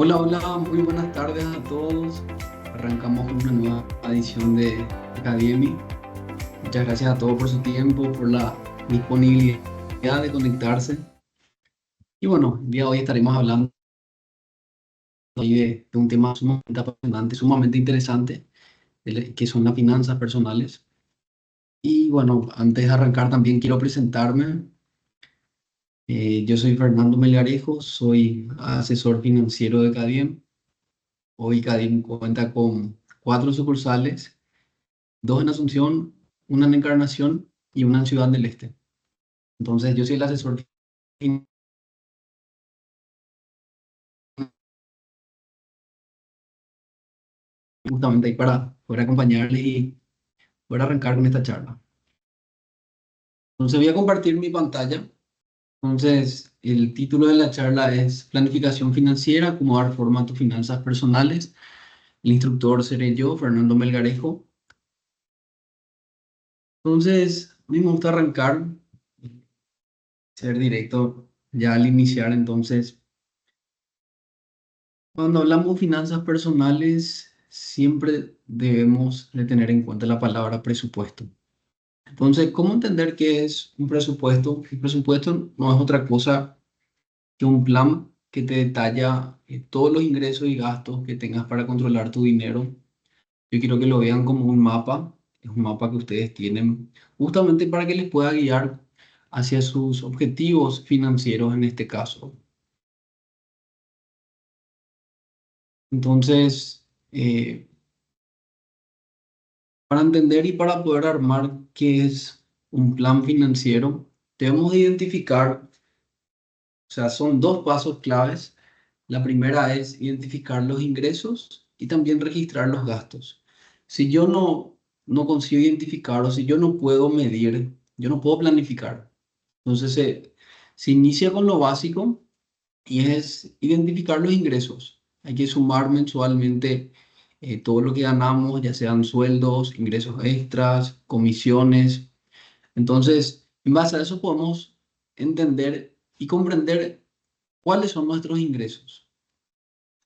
Hola, hola, muy buenas tardes a todos. Arrancamos con una nueva edición de Academy. Muchas gracias a todos por su tiempo, por la disponibilidad de conectarse. Y bueno, el día de hoy estaremos hablando hoy de un tema sumamente apasionante, sumamente interesante, que son las finanzas personales. Y bueno, antes de arrancar también quiero presentarme. Yo soy Fernando Melgarejo, soy asesor financiero de Cadiem. Hoy Cadiem cuenta con 4 sucursales, 2 en Asunción, una en Encarnación y una en Ciudad del Este. Entonces, yo soy el asesor justamente ahí para poder acompañarles y poder arrancar con esta charla. Entonces, voy a compartir mi pantalla. Entonces, el título de la charla es Planificación financiera, cómo dar forma a tus finanzas personales. El instructor seré yo, Fernando Melgarejo. Entonces, a mí me gusta arrancar, ser directo ya al iniciar. Entonces, cuando hablamos de finanzas personales, siempre debemos de tener en cuenta la palabra presupuesto. Entonces, ¿cómo entender qué es un presupuesto? El presupuesto no es otra cosa que un plan que te detalla todos los ingresos y gastos que tengas para controlar tu dinero. Yo quiero que lo vean como un mapa, es un mapa que ustedes tienen justamente para que les pueda guiar hacia sus objetivos financieros en este caso. Entonces, para entender y para poder armar qué es un plan financiero, debemos de identificar, o sea, son 2 pasos claves. La primera es identificar los ingresos y también registrar los gastos. Si yo no consigo identificar o si yo no puedo medir, yo no puedo planificar. Entonces se inicia con lo básico y es identificar los ingresos. Hay que sumar mensualmente todo lo que ganamos, ya sean sueldos, ingresos extras, comisiones. Entonces, en base a eso podemos entender y comprender cuáles son nuestros ingresos.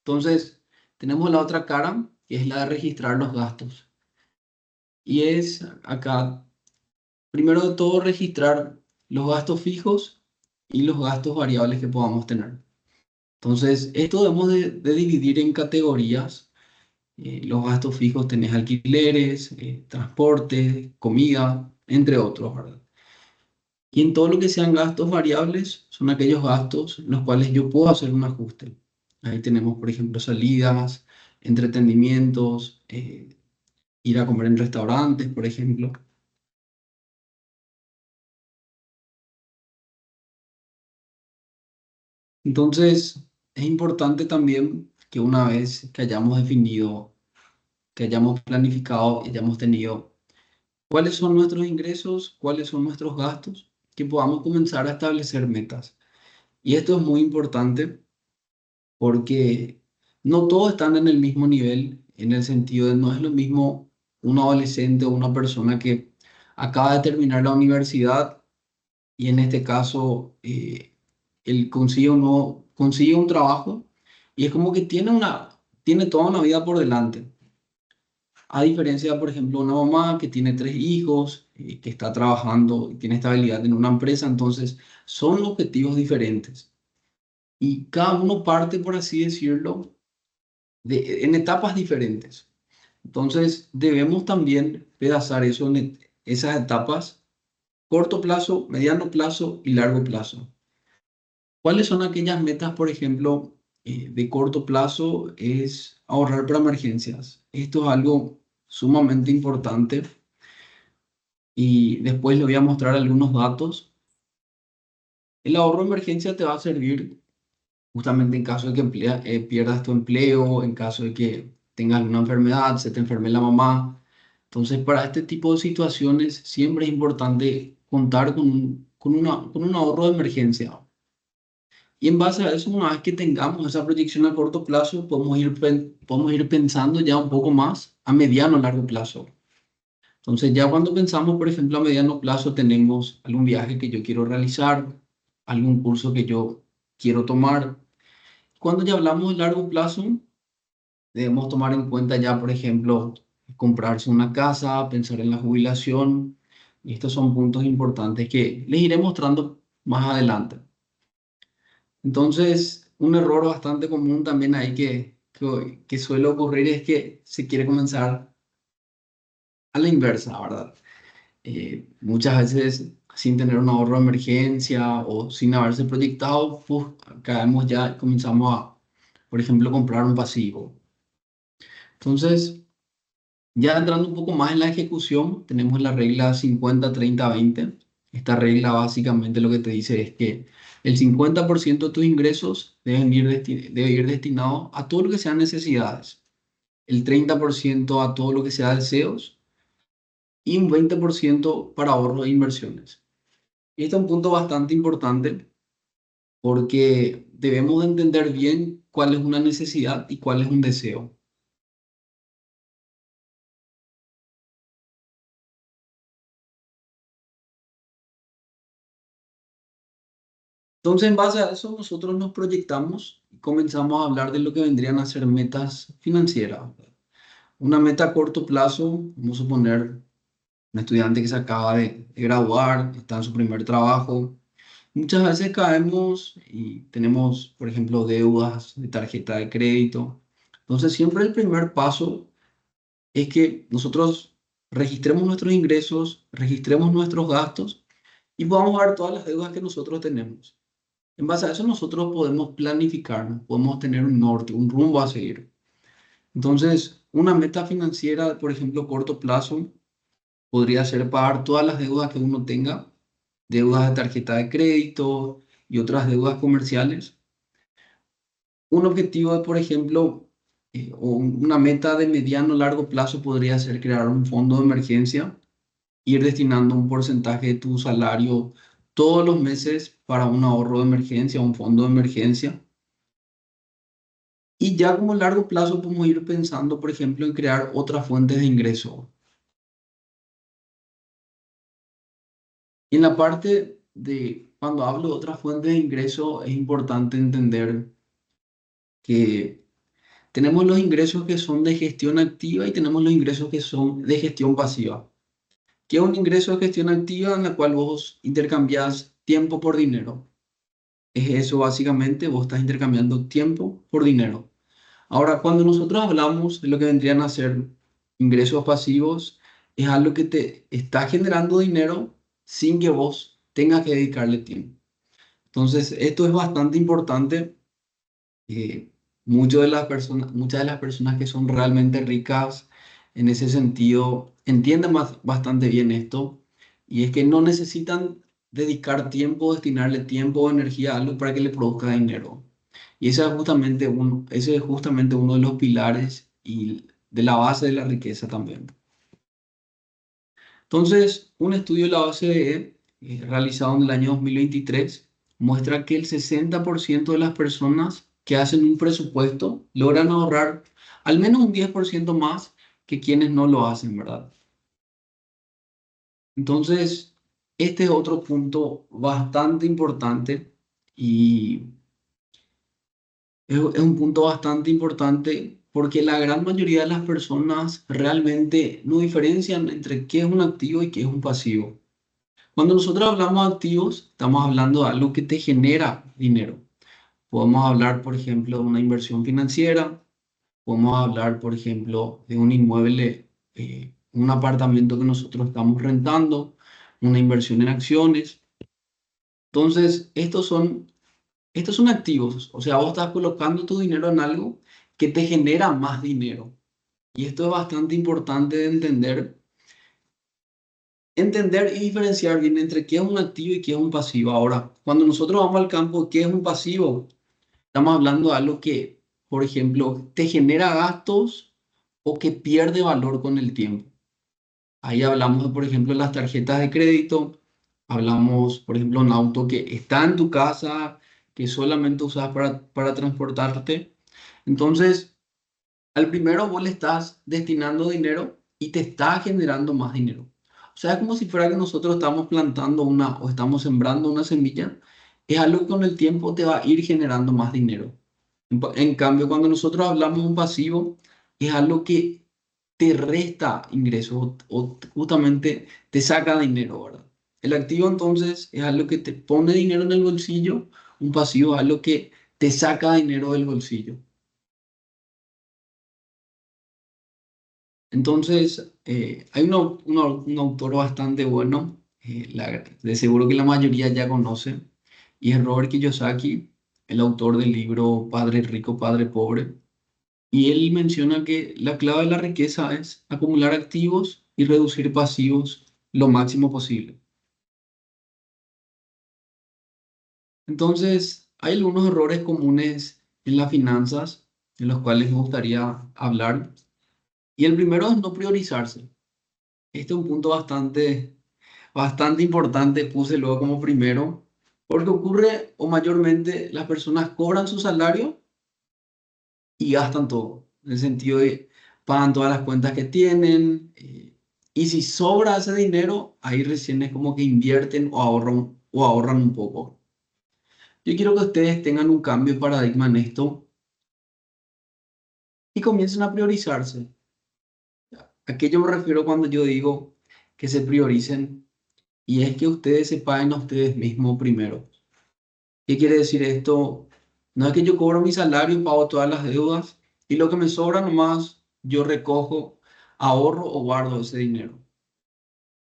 Entonces, tenemos la otra cara, que es la de registrar los gastos. Y es acá, primero de todo, registrar los gastos fijos y los gastos variables que podamos tener. Entonces, esto debemos de dividir en categorías. Los gastos fijos tenés alquileres, transporte, comida, entre otros, ¿verdad? Y en todo lo que sean gastos variables, son aquellos gastos en los cuales yo puedo hacer un ajuste. Ahí tenemos, por ejemplo, salidas, entretenimientos, ir a comer en restaurantes, por ejemplo. Entonces, es importante también que una vez que hayamos definido, que hayamos planificado y hayamos tenido cuáles son nuestros ingresos, cuáles son nuestros gastos, que podamos comenzar a establecer metas. Y esto es muy importante porque no todos están en el mismo nivel, en el sentido de no es lo mismo un adolescente o una persona que acaba de terminar la universidad y en este caso él consigue un trabajo y es como que tiene toda una vida por delante. A diferencia, por ejemplo, una mamá que tiene 3 hijos, que está trabajando y tiene estabilidad en una empresa, entonces son objetivos diferentes. Y cada uno parte, por así decirlo, en etapas diferentes. Entonces, debemos también pedazar eso en esas etapas, corto plazo, mediano plazo y largo plazo. ¿Cuáles son aquellas metas, por ejemplo, de corto plazo? Es ahorrar para emergencias. Esto es algo sumamente importante y después le voy a mostrar algunos datos. El ahorro de emergencia te va a servir justamente en caso de que pierdas tu empleo, en caso de que tengas alguna enfermedad, se te enferme la mamá. Entonces, para este tipo de situaciones siempre es importante contar con un ahorro de emergencia. Y en base a eso, una vez que tengamos esa proyección a corto plazo, podemos ir pensando ya un poco más a mediano o largo plazo. Entonces, ya cuando pensamos, por ejemplo, a mediano plazo, tenemos algún viaje que yo quiero realizar, algún curso que yo quiero tomar. cuando ya hablamos de largo plazo, debemos tomar en cuenta ya, por ejemplo, comprarse una casa, pensar en la jubilación. Y estos son puntos importantes que les iré mostrando más adelante. Entonces, un error bastante común también ahí que suele ocurrir es que se quiere comenzar a la inversa, ¿verdad? Muchas veces sin tener un ahorro de emergencia o sin haberse proyectado, pues, caemos ya, y comenzamos a, por ejemplo, comprar un pasivo. Entonces, ya entrando un poco más en la ejecución, tenemos la regla 50-30-20. Esta regla básicamente lo que te dice es que el 50% de tus ingresos debe ir destinado a todo lo que sean necesidades, el 30% a todo lo que sea deseos y un 20% para ahorros e inversiones. Y este es un punto bastante importante porque debemos de entender bien cuál es una necesidad y cuál es un deseo. Entonces, en base a eso, nosotros nos proyectamos y comenzamos a hablar de lo que vendrían a ser metas financieras. Una meta a corto plazo, vamos a suponer un estudiante que se acaba de graduar, está en su primer trabajo. Muchas veces caemos y tenemos, por ejemplo, deudas de tarjeta de crédito. Entonces, siempre el primer paso es que nosotros registremos nuestros ingresos, registremos nuestros gastos y podamos ver todas las deudas que nosotros tenemos. En base a eso nosotros podemos planificar, podemos tener un norte, un rumbo a seguir. Entonces, una meta financiera, por ejemplo, corto plazo, podría ser pagar todas las deudas que uno tenga, deudas de tarjeta de crédito y otras deudas comerciales. Un objetivo, por ejemplo, o una meta de mediano o largo plazo podría ser crear un fondo de emergencia, ir destinando un porcentaje de tu salario todos los meses para un ahorro de emergencia, un fondo de emergencia. Y ya como largo plazo podemos ir pensando, por ejemplo, en crear otras fuentes de ingreso. Y en la parte de cuando hablo de otras fuentes de ingreso, es importante entender que tenemos los ingresos que son de gestión activa y tenemos los ingresos que son de gestión pasiva. ¿Qué es un ingreso de gestión activa en la cual vos intercambias tiempo por dinero? Es eso básicamente, vos estás intercambiando tiempo por dinero. Ahora, cuando nosotros hablamos de lo que vendrían a ser ingresos pasivos, es algo que te está generando dinero sin que vos tengas que dedicarle tiempo. Entonces, esto es bastante importante. eh, muchas de las personas que son realmente ricas en ese sentido entienden bastante bien esto, y es que no necesitan dedicar tiempo, destinarle tiempo o energía a algo para que le produzca dinero. Y ese es justamente uno de los pilares y de la base de la riqueza también. Entonces, un estudio de la OCDE realizado en el año 2023 muestra que el 60% de las personas que hacen un presupuesto logran ahorrar al menos un 10% más que quienes no lo hacen, ¿verdad? Entonces, este es otro punto bastante importante y es un punto bastante importante porque la gran mayoría de las personas realmente no diferencian entre qué es un activo y qué es un pasivo. Cuando nosotros hablamos de activos, estamos hablando de algo que te genera dinero. Podemos hablar, por ejemplo, de una inversión financiera, podemos hablar, por ejemplo, de un inmueble, un apartamento que nosotros estamos rentando, una inversión en acciones. Entonces, estos son activos, o sea, vos estás colocando tu dinero en algo que te genera más dinero. Y esto es bastante importante de entender y diferenciar bien entre qué es un activo y qué es un pasivo. Ahora, cuando nosotros vamos al campo, ¿qué es un pasivo? Estamos hablando de algo que, por ejemplo, te genera gastos o que pierde valor con el tiempo. Ahí hablamos, por ejemplo, de las tarjetas de crédito, hablamos, por ejemplo, de un auto que está en tu casa, que solamente usas para transportarte. Entonces, al primero vos le estás destinando dinero y te está generando más dinero. O sea, es como si fuera que nosotros estamos plantando una o estamos sembrando una semilla. Es algo que con el tiempo te va a ir generando más dinero. En cambio, cuando nosotros hablamos de un pasivo, es algo que te resta ingresos o justamente te saca dinero, ¿verdad? El activo entonces es algo que te pone dinero en el bolsillo, un pasivo es algo que te saca dinero del bolsillo. Entonces, hay un autor bastante bueno, de seguro que la mayoría ya conoce, y es Robert Kiyosaki, el autor del libro Padre Rico, Padre Pobre. Y él menciona que la clave de la riqueza es acumular activos y reducir pasivos lo máximo posible. Entonces, hay algunos errores comunes en las finanzas en los cuales me gustaría hablar. Y el primero es no priorizarse. Este es un punto bastante importante, puse luego como primero, porque ocurre o mayormente las personas cobran su salario y gastan todo, en el sentido de pagan todas las cuentas que tienen, y si sobra ese dinero, ahí recién es como que invierten o ahorran un poco. Yo quiero que ustedes tengan un cambio de paradigma en esto y comiencen a priorizarse. ¿A qué yo me refiero cuando yo digo que se prioricen? Y es que ustedes se paguen a ustedes mismos primero. ¿Qué quiere decir esto? No es que yo cobro mi salario, pago todas las deudas y lo que me sobra nomás yo recojo, ahorro o guardo ese dinero,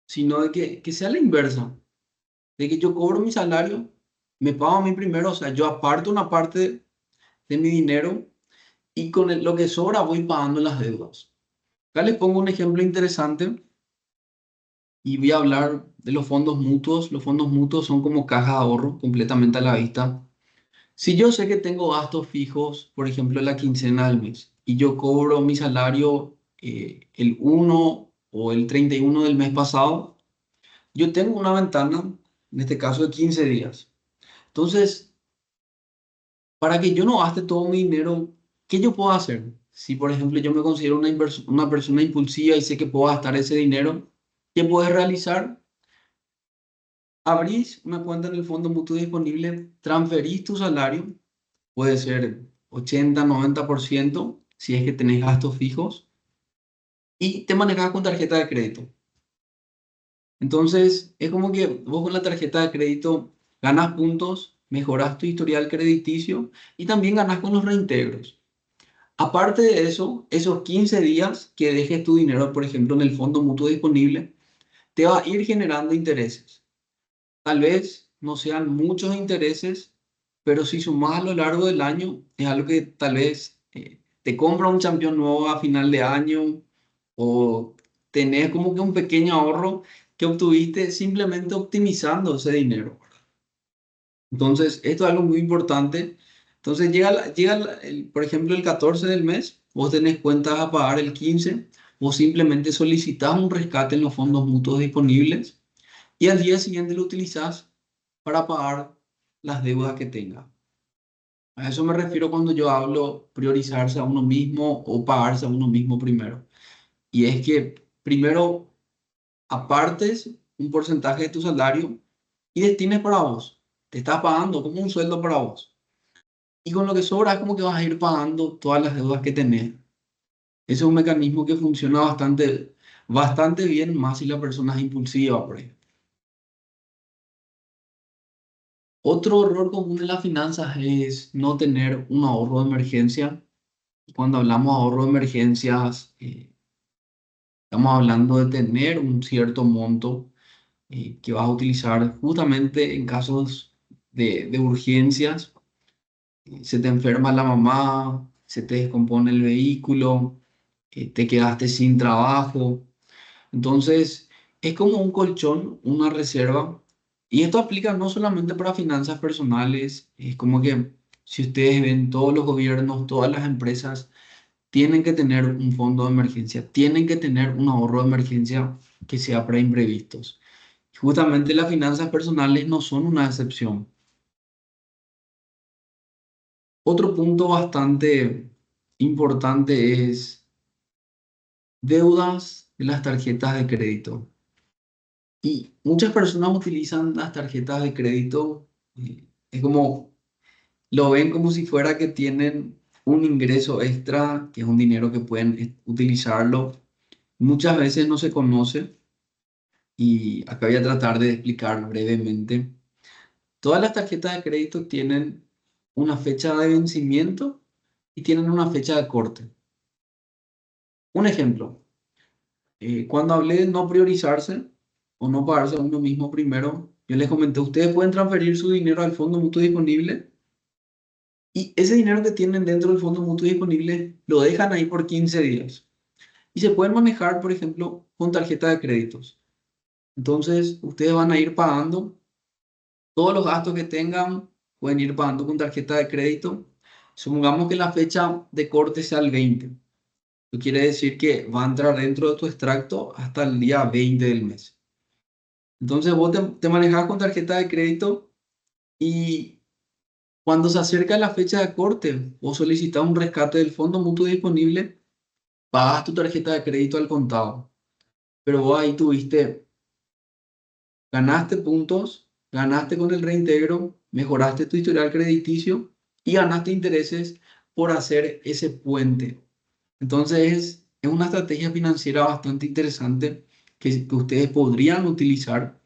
sino de que sea la inversa, de que yo cobro mi salario, me pago a mí primero, o sea, yo aparto una parte de mi dinero y con lo que sobra voy pagando las deudas. Acá les pongo un ejemplo interesante y voy a hablar de los fondos mutuos. Los fondos mutuos son como cajas de ahorro completamente a la vista. Si yo sé que tengo gastos fijos, por ejemplo, la quincena del mes, y yo cobro mi salario el 1 o el 31 del mes pasado, yo tengo una ventana, en este caso de 15 días. Entonces, para que yo no gaste todo mi dinero, ¿qué yo puedo hacer? Si, por ejemplo, yo me considero una persona impulsiva y sé que puedo gastar ese dinero, ¿qué puedes realizar? Abrís una cuenta en el fondo mutuo disponible, transferís tu salario, puede ser 80-90% si es que tenés gastos fijos y te manejas con tarjeta de crédito. Entonces, es como que vos con la tarjeta de crédito ganas puntos, mejoras tu historial crediticio y también ganas con los reintegros. Aparte de eso, esos 15 días que dejes tu dinero, por ejemplo, en el fondo mutuo disponible, te va a ir generando intereses. Tal vez no sean muchos intereses, pero si sumas a lo largo del año, es algo que tal vez te compra un campeón nuevo a final de año o tenés como que un pequeño ahorro que obtuviste simplemente optimizando ese dinero. Entonces, esto es algo muy importante. Entonces, por ejemplo, el 14 del mes, vos tenés cuentas a pagar el 15 o simplemente solicitás un rescate en los fondos mutuos disponibles y al día siguiente lo utilizás para pagar las deudas que tenga. A eso me refiero cuando yo hablo priorizarse a uno mismo o pagarse a uno mismo primero. Y es que primero apartes un porcentaje de tu salario y destines para vos. Te estás pagando como un sueldo para vos. Y con lo que sobra es como que vas a ir pagando todas las deudas que tenés. Ese es un mecanismo que funciona bastante bien, más si la persona es impulsiva, por ejemplo. Otro error común en las finanzas es no tener un ahorro de emergencia. Cuando hablamos de ahorro de emergencias, estamos hablando de tener un cierto monto que vas a utilizar justamente en casos de urgencias. Se te enferma la mamá, se te descompone el vehículo, te quedaste sin trabajo. Entonces, es como un colchón, una reserva. Y esto aplica no solamente para finanzas personales, es como que si ustedes ven todos los gobiernos, todas las empresas, tienen que tener un fondo de emergencia, tienen que tener un ahorro de emergencia que sea para imprevistos. Justamente las finanzas personales no son una excepción. Otro punto bastante importante es deudas de las tarjetas de crédito. Y muchas personas utilizan las tarjetas de crédito, es como lo ven como si fuera que tienen un ingreso extra, que es un dinero que pueden utilizarlo. Muchas veces no se conoce y acá voy a tratar de explicar brevemente. Todas las tarjetas de crédito tienen una fecha de vencimiento y tienen una fecha de corte. Un ejemplo, cuando hablé de no priorizarse o no pagarse a uno mismo primero, yo les comenté, ustedes pueden transferir su dinero al fondo mutuo disponible y ese dinero que tienen dentro del fondo mutuo disponible lo dejan ahí por 15 días. Y se pueden manejar, por ejemplo, con tarjeta de créditos. Entonces, ustedes van a ir pagando todos los gastos que tengan, pueden ir pagando con tarjeta de crédito. Supongamos que la fecha de corte sea el 20. Eso quiere decir que va a entrar dentro de tu extracto hasta el día 20 del mes. Entonces, vos te manejas con tarjeta de crédito y cuando se acerca la fecha de corte o solicitas un rescate del fondo mutuo disponible, pagas tu tarjeta de crédito al contado. Pero vos ahí tuviste, ganaste puntos, ganaste con el reintegro, mejoraste tu historial crediticio y ganaste intereses por hacer ese puente. Entonces es una estrategia financiera bastante interesante que ustedes podrían utilizar.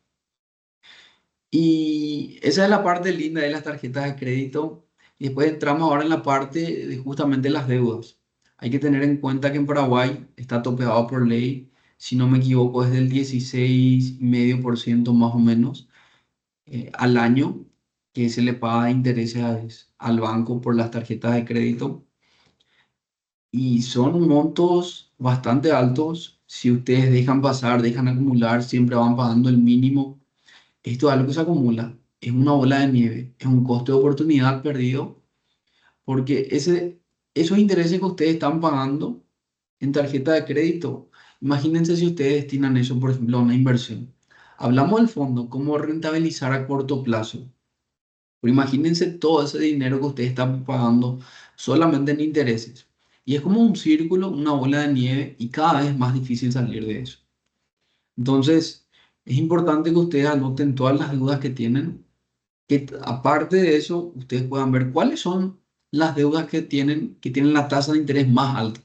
Y esa es la parte linda de las tarjetas de crédito. Y después entramos ahora en la parte de justamente las deudas. Hay que tener en cuenta que en Paraguay está topeado por ley, si no me equivoco, es del 16,5% más o menos al año que se le paga de intereses al banco por las tarjetas de crédito. Y son montos bastante altos. Si ustedes dejan pasar, dejan acumular, siempre van pagando el mínimo. Esto es algo que se acumula, es una bola de nieve, es un costo de oportunidad perdido, porque esos intereses que ustedes están pagando en tarjeta de crédito, imagínense si ustedes destinan eso, por ejemplo, a una inversión. Hablamos del fondo, cómo rentabilizar a corto plazo, pero imagínense todo ese dinero que ustedes están pagando solamente en intereses. Y es como un círculo, una bola de nieve, y cada vez es más difícil salir de eso. Entonces, es importante que ustedes anoten todas las deudas que tienen que aparte de eso, ustedes puedan ver cuáles son las deudas que tienen la tasa de interés más alta.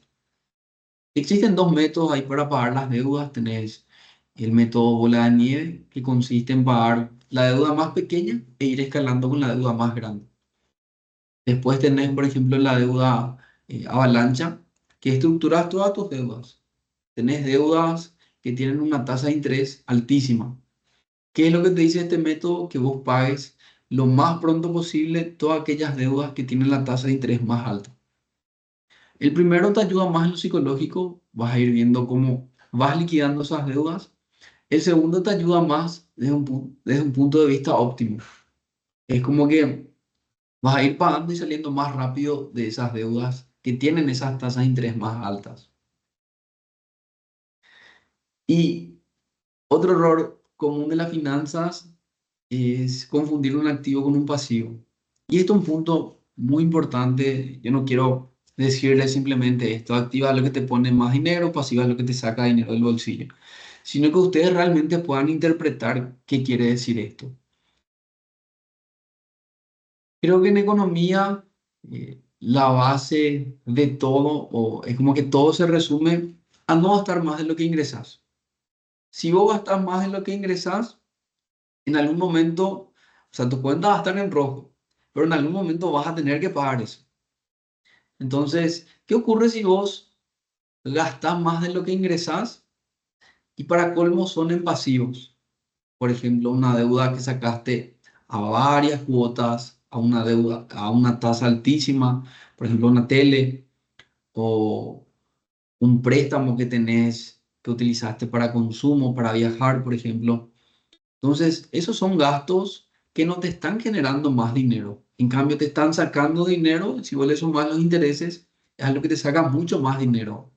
Existen dos métodos ahí para pagar las deudas. Tenés el método bola de nieve, que consiste en pagar la deuda más pequeña e ir escalando con la deuda más grande. Después tenés, por ejemplo, la deuda avalancha, que estructuras todas tus deudas. Tenés deudas que tienen una tasa de interés altísima. ¿Qué es lo que te dice este método? Que vos pagues lo más pronto posible todas aquellas deudas que tienen la tasa de interés más alta. El primero te ayuda más en lo psicológico, vas a ir viendo cómo vas liquidando esas deudas. El segundo te ayuda más desde un punto de vista óptimo. Es como que vas a ir pagando y saliendo más rápido de esas deudas que tienen esas tasas de interés más altas. Y otro error común de las finanzas es confundir un activo con un pasivo. Y esto es un punto muy importante. Yo no quiero decirle simplemente esto, activa es lo que te pone más dinero, pasiva es lo que te saca dinero del bolsillo, sino que ustedes realmente puedan interpretar qué quiere decir esto. Creo que en economía la base de todo, o es como que todo se resume a no gastar más de lo que ingresas. Si vos gastas más de lo que ingresas, en algún momento, o sea, tu cuenta va a estar en rojo, pero en algún momento vas a tener que pagar eso. Entonces, ¿qué ocurre si vos gastas más de lo que ingresás y para colmo son en pasivos? Por ejemplo, una deuda que sacaste a varias cuotas, a una deuda, a una tasa altísima, por ejemplo, una tele o un préstamo que tenés, que utilizaste para consumo, para viajar, por ejemplo. Entonces, esos son gastos que no te están generando más dinero. En cambio, te están sacando dinero. Si vos le sumás los intereses, es algo que te saca mucho más dinero.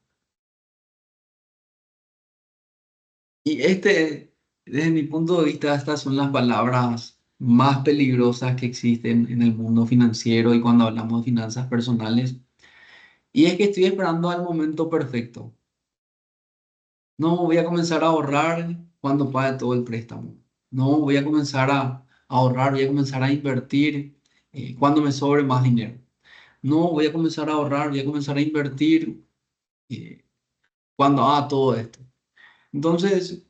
Y desde mi punto de vista, estas son las palabras más peligrosas que existen en el mundo financiero y cuando hablamos de finanzas personales. Y es que estoy esperando al momento perfecto. No voy a comenzar a ahorrar cuando pague todo el préstamo. No voy a comenzar a ahorrar, voy a comenzar a invertir cuando me sobre más dinero. No, voy a comenzar a ahorrar, voy a comenzar a invertir eh, cuando haga todo esto. Entonces,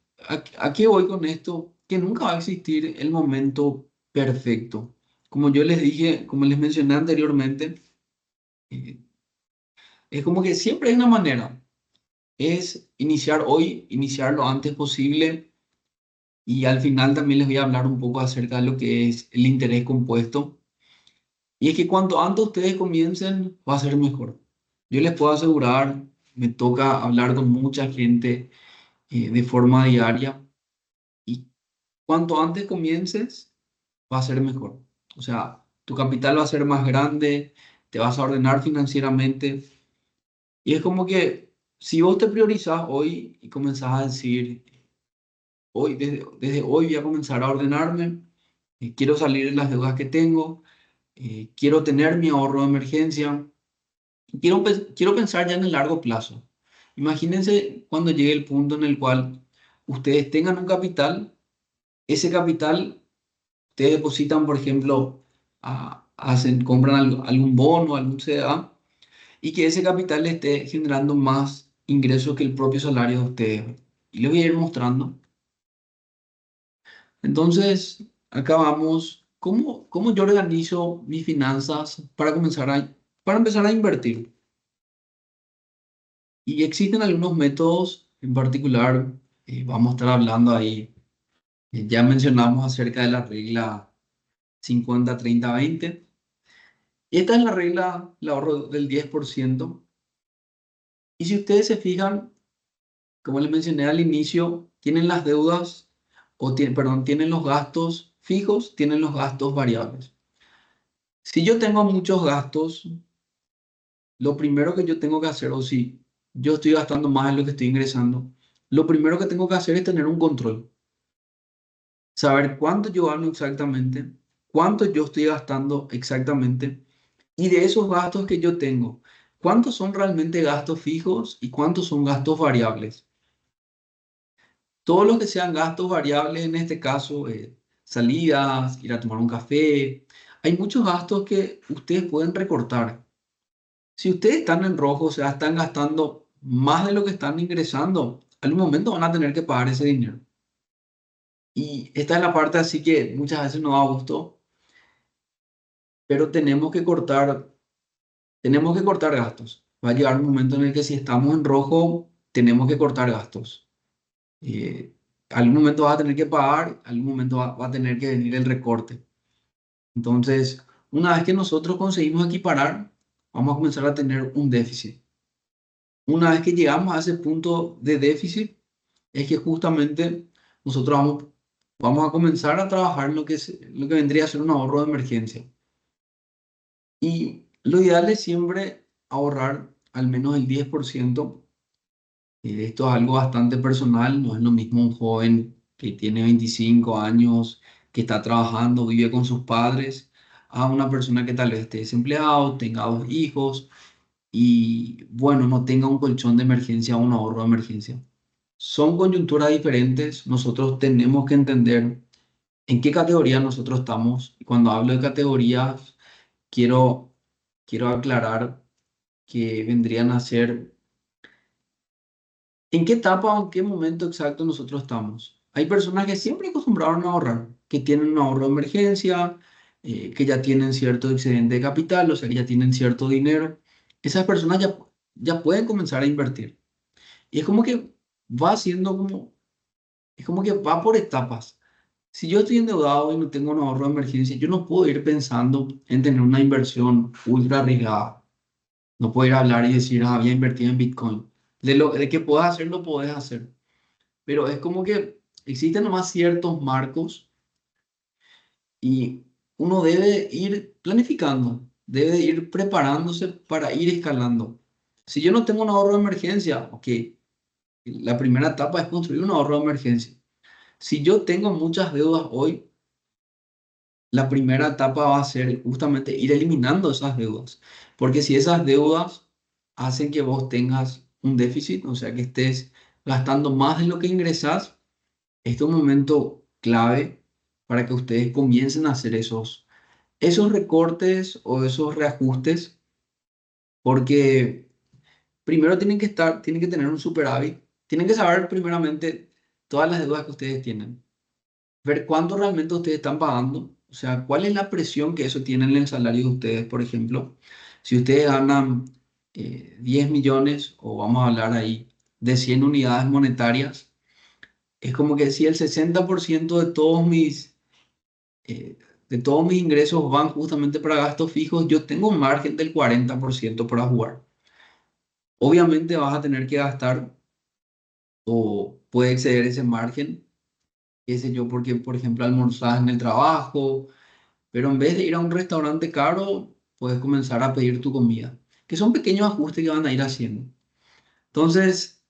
¿a qué voy con esto? Que nunca va a existir el momento perfecto. Como yo les dije, como les mencioné anteriormente, eh, es como que siempre hay una manera. Es iniciar hoy, iniciar lo antes posible y al final también les voy a hablar un poco acerca de lo que es el interés compuesto. Y es que cuanto antes ustedes comiencen, va a ser mejor. Yo les puedo asegurar, me toca hablar con mucha gente de forma diaria y cuanto antes comiences, va a ser mejor. O sea, tu capital va a ser más grande, te vas a ordenar financieramente. Y es como que si vos te priorizás hoy y comenzás a decir, hoy, desde hoy voy a comenzar a ordenarme, quiero salir de las deudas que tengo, quiero tener mi ahorro de emergencia, quiero pensar ya en el largo plazo. Imagínense cuando llegue el punto en el cual ustedes tengan un capital, ese capital ustedes depositan, por ejemplo, compran algún bono, algún CDA, y que ese capital le esté generando más ingresos que el propio salario de ustedes. Y les voy a ir mostrando. Entonces, acá vamos. ¿Cómo yo organizo mis finanzas para empezar a invertir? Y existen algunos métodos en particular, vamos a estar hablando ahí. Ya mencionamos acerca de la regla 50-30-20. Esta es la regla, el ahorro del 10%. Y si ustedes se fijan, como les mencioné al inicio, tienen las deudas, perdón, tienen los gastos fijos, tienen los gastos variables. Si yo tengo muchos gastos, lo primero que yo tengo que hacer, o si yo estoy gastando más de lo que estoy ingresando, lo primero que tengo que hacer es tener un control. Saber cuánto yo gano exactamente, cuánto yo estoy gastando exactamente, y de esos gastos que yo tengo, cuántos son realmente gastos fijos y cuántos son gastos variables. Todo lo que sean gastos variables, en este caso, salidas, ir a tomar un café, hay muchos gastos que ustedes pueden recortar. Si ustedes están en rojo, o sea, están gastando más de lo que están ingresando, algún momento van a tener que pagar ese dinero. Y esta es la parte así que muchas veces no da gusto, pero tenemos que cortar gastos. Va a llegar un momento en el que si estamos en rojo, tenemos que cortar gastos. Eh, Algún momento vas a tener que pagar, algún momento va a tener que venir el recorte. Entonces, una vez que nosotros conseguimos equiparar, vamos a comenzar a tener un déficit. Una vez que llegamos a ese punto de déficit, es que justamente nosotros vamos a comenzar a trabajar en lo que vendría a ser un ahorro de emergencia. Y lo ideal es siempre ahorrar al menos el 10%. Esto es algo bastante personal, no es lo mismo un joven que tiene 25 años, que está trabajando, vive con sus padres, a una persona que tal vez esté desempleado, tenga dos hijos y, bueno, no tenga un colchón de emergencia o un ahorro de emergencia. Son coyunturas diferentes, nosotros tenemos que entender en qué categoría nosotros estamos. Y cuando hablo de categorías, quiero, quiero aclarar que vendrían a ser en qué etapa o en qué momento exacto nosotros estamos. Hay personas que siempre acostumbraron a ahorrar, que tienen un ahorro de emergencia, que ya tienen cierto excedente de capital, o sea, que ya tienen cierto dinero. Esas personas ya pueden comenzar a invertir. Y es como que va haciendo es como que va por etapas. Si yo estoy endeudado y no tengo un ahorro de emergencia, yo no puedo ir pensando en tener una inversión ultra arriesgada. No puedo ir a hablar y decir, ah, había invertido en Bitcoin. De que puedas hacer, lo puedes hacer. Pero es como que existen nomás ciertos marcos y uno debe ir planificando, debe ir preparándose para ir escalando. Si yo no tengo un ahorro de emergencia, ok, la primera etapa es construir un ahorro de emergencia. Si yo tengo muchas deudas hoy, la primera etapa va a ser justamente ir eliminando esas deudas. Porque si esas deudas hacen que vos tengas un déficit, o sea, que estés gastando más de lo que ingresas, este es un momento clave para que ustedes comiencen a hacer esos recortes o esos reajustes, porque primero tienen que tener un superávit, tienen que saber primeramente todas las deudas que ustedes tienen, ver cuánto realmente ustedes están pagando, o sea, cuál es la presión que eso tiene en el salario de ustedes, por ejemplo. Si ustedes ganan 10 millones, o vamos a hablar ahí de 100 unidades monetarias, es como que si el 60% eh, de todos mis ingresos van justamente para gastos fijos, yo tengo un margen del 40% para jugar. Obviamente vas a tener que gastar o puede exceder ese margen, qué sé yo, porque por ejemplo almorzás en el trabajo, pero en vez de ir a un restaurante caro, puedes comenzar a pedir tu comida, que son pequeños ajustes que van a ir haciendo. Entonces,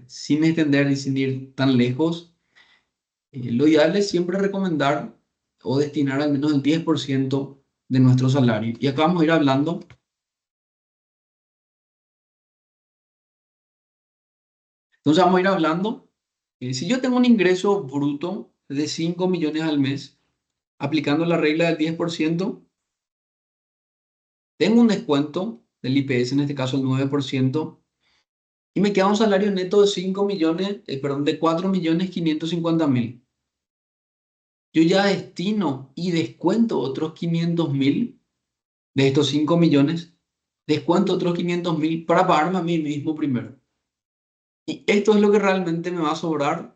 sin extender y sin ir tan lejos, lo ideal es siempre recomendar o destinar al menos el 10% de nuestro salario. Y acá vamos a ir hablando. Entonces vamos a ir hablando. Si yo tengo un ingreso bruto de 5 millones al mes, aplicando la regla del 10%, tengo un descuento del IPS, en este caso el 9%, y me queda un salario neto de 5 millones, perdón, de 4.550.000. Yo ya destino y descuento otros 500.000 de estos 5 millones, descuento otros 500.000 para pagarme a mí mismo primero. Y esto es lo que realmente me va a sobrar,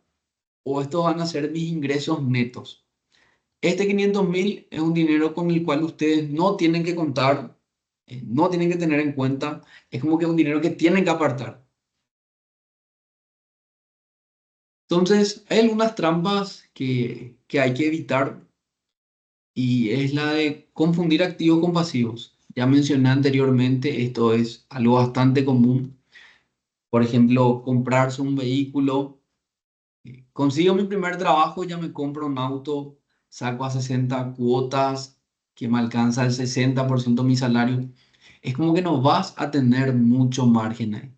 o estos van a ser mis ingresos netos. Este 500.000 es un dinero con el cual ustedes no tienen que contar, no tienen que tener en cuenta, es como que un dinero que tienen que apartar. Entonces, hay algunas trampas que hay que evitar, y es la de confundir activos con pasivos. Ya mencioné anteriormente, esto es algo bastante común. Por ejemplo, comprarse un vehículo. Consigo mi primer trabajo, ya me compro un auto, saco a 60 cuotas, que me alcanza el 60% de mi salario. Es como que no vas a tener mucho margen ahí.